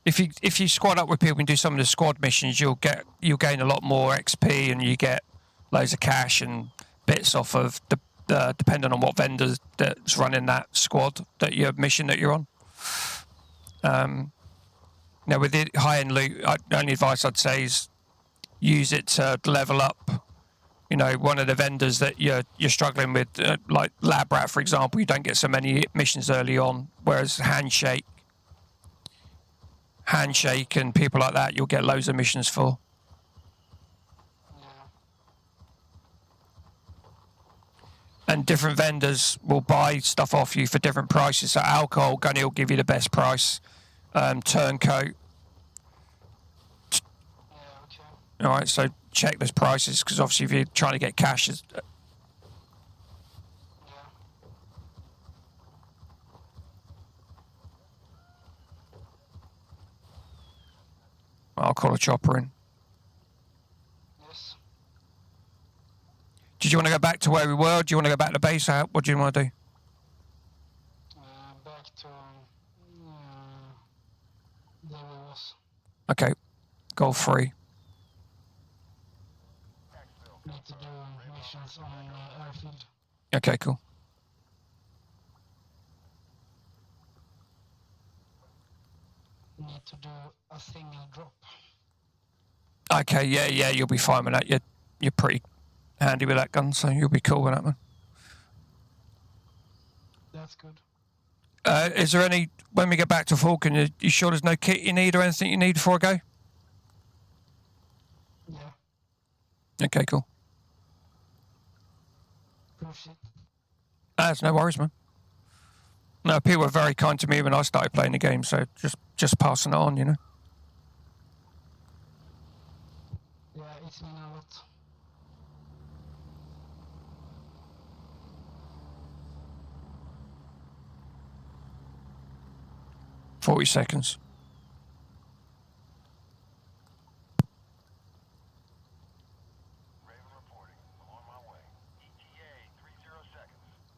If you squad up with people and do some of the squad missions, you'll gain a lot more XP and you get loads of cash and bits off of depending on what vendor that's running that squad your mission that you're on. Now with the high-end loot, the only advice I'd say is use it to level up. You know, one of the vendors that you're struggling with, like Lab Rat, for example, you don't get so many missions early on, whereas Handshake and people like that, you'll get loads of missions for. Yeah. And different vendors will buy stuff off you for different prices. So Alcohol, Gunny will give you the best price. Turncoat. Yeah, okay. All right, so check those prices, because obviously if you're trying to get cash, Yeah. I'll call a chopper in. Yes. Did you want to go back to where we were? Do you want to go back to base? What do you want to do? Okay, Golf 3. Need to do missions on airfield. Okay, cool. Need to do a single drop. Okay, yeah, you'll be fine with that. You're pretty handy with that gun, so you'll be cool with that, man. That's good. Is there any, when we get back to Falcon, you sure there's no kit you need or anything you need before I go? Yeah, Okay, cool. appreciate it. That's no worries, man. No, people were very kind to me when I started playing the game, so just passing it on, you know. Yeah, it's mean a lot. $40 seconds. Raven reporting. I'm on my way. ETA 30 seconds.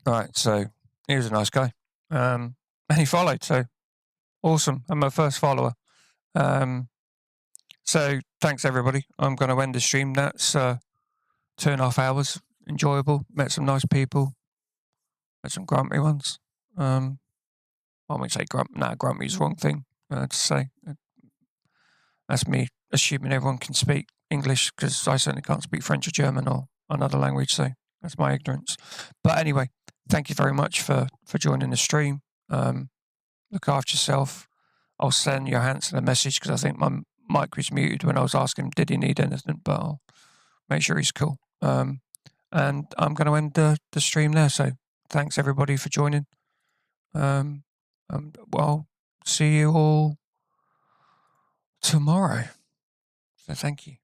Right, so he was a nice guy. And he followed, so awesome. I'm my first follower. So thanks everybody. I'm going to end the stream. That's 2.5 hours. Enjoyable. Met some nice people. Met some grumpy ones. I won't say grumpy is the wrong thing to say. That's me assuming everyone can speak English, because I certainly can't speak French or German or another language, so that's my ignorance. But anyway, thank you very much for joining the stream. Look after yourself. I'll send Johansson a message, because I think my mic was muted when I was asking him did he need anything, but I'll make sure he's cool. And I'm going to end the stream there, so thanks everybody for joining. Well, see you all tomorrow. So thank you.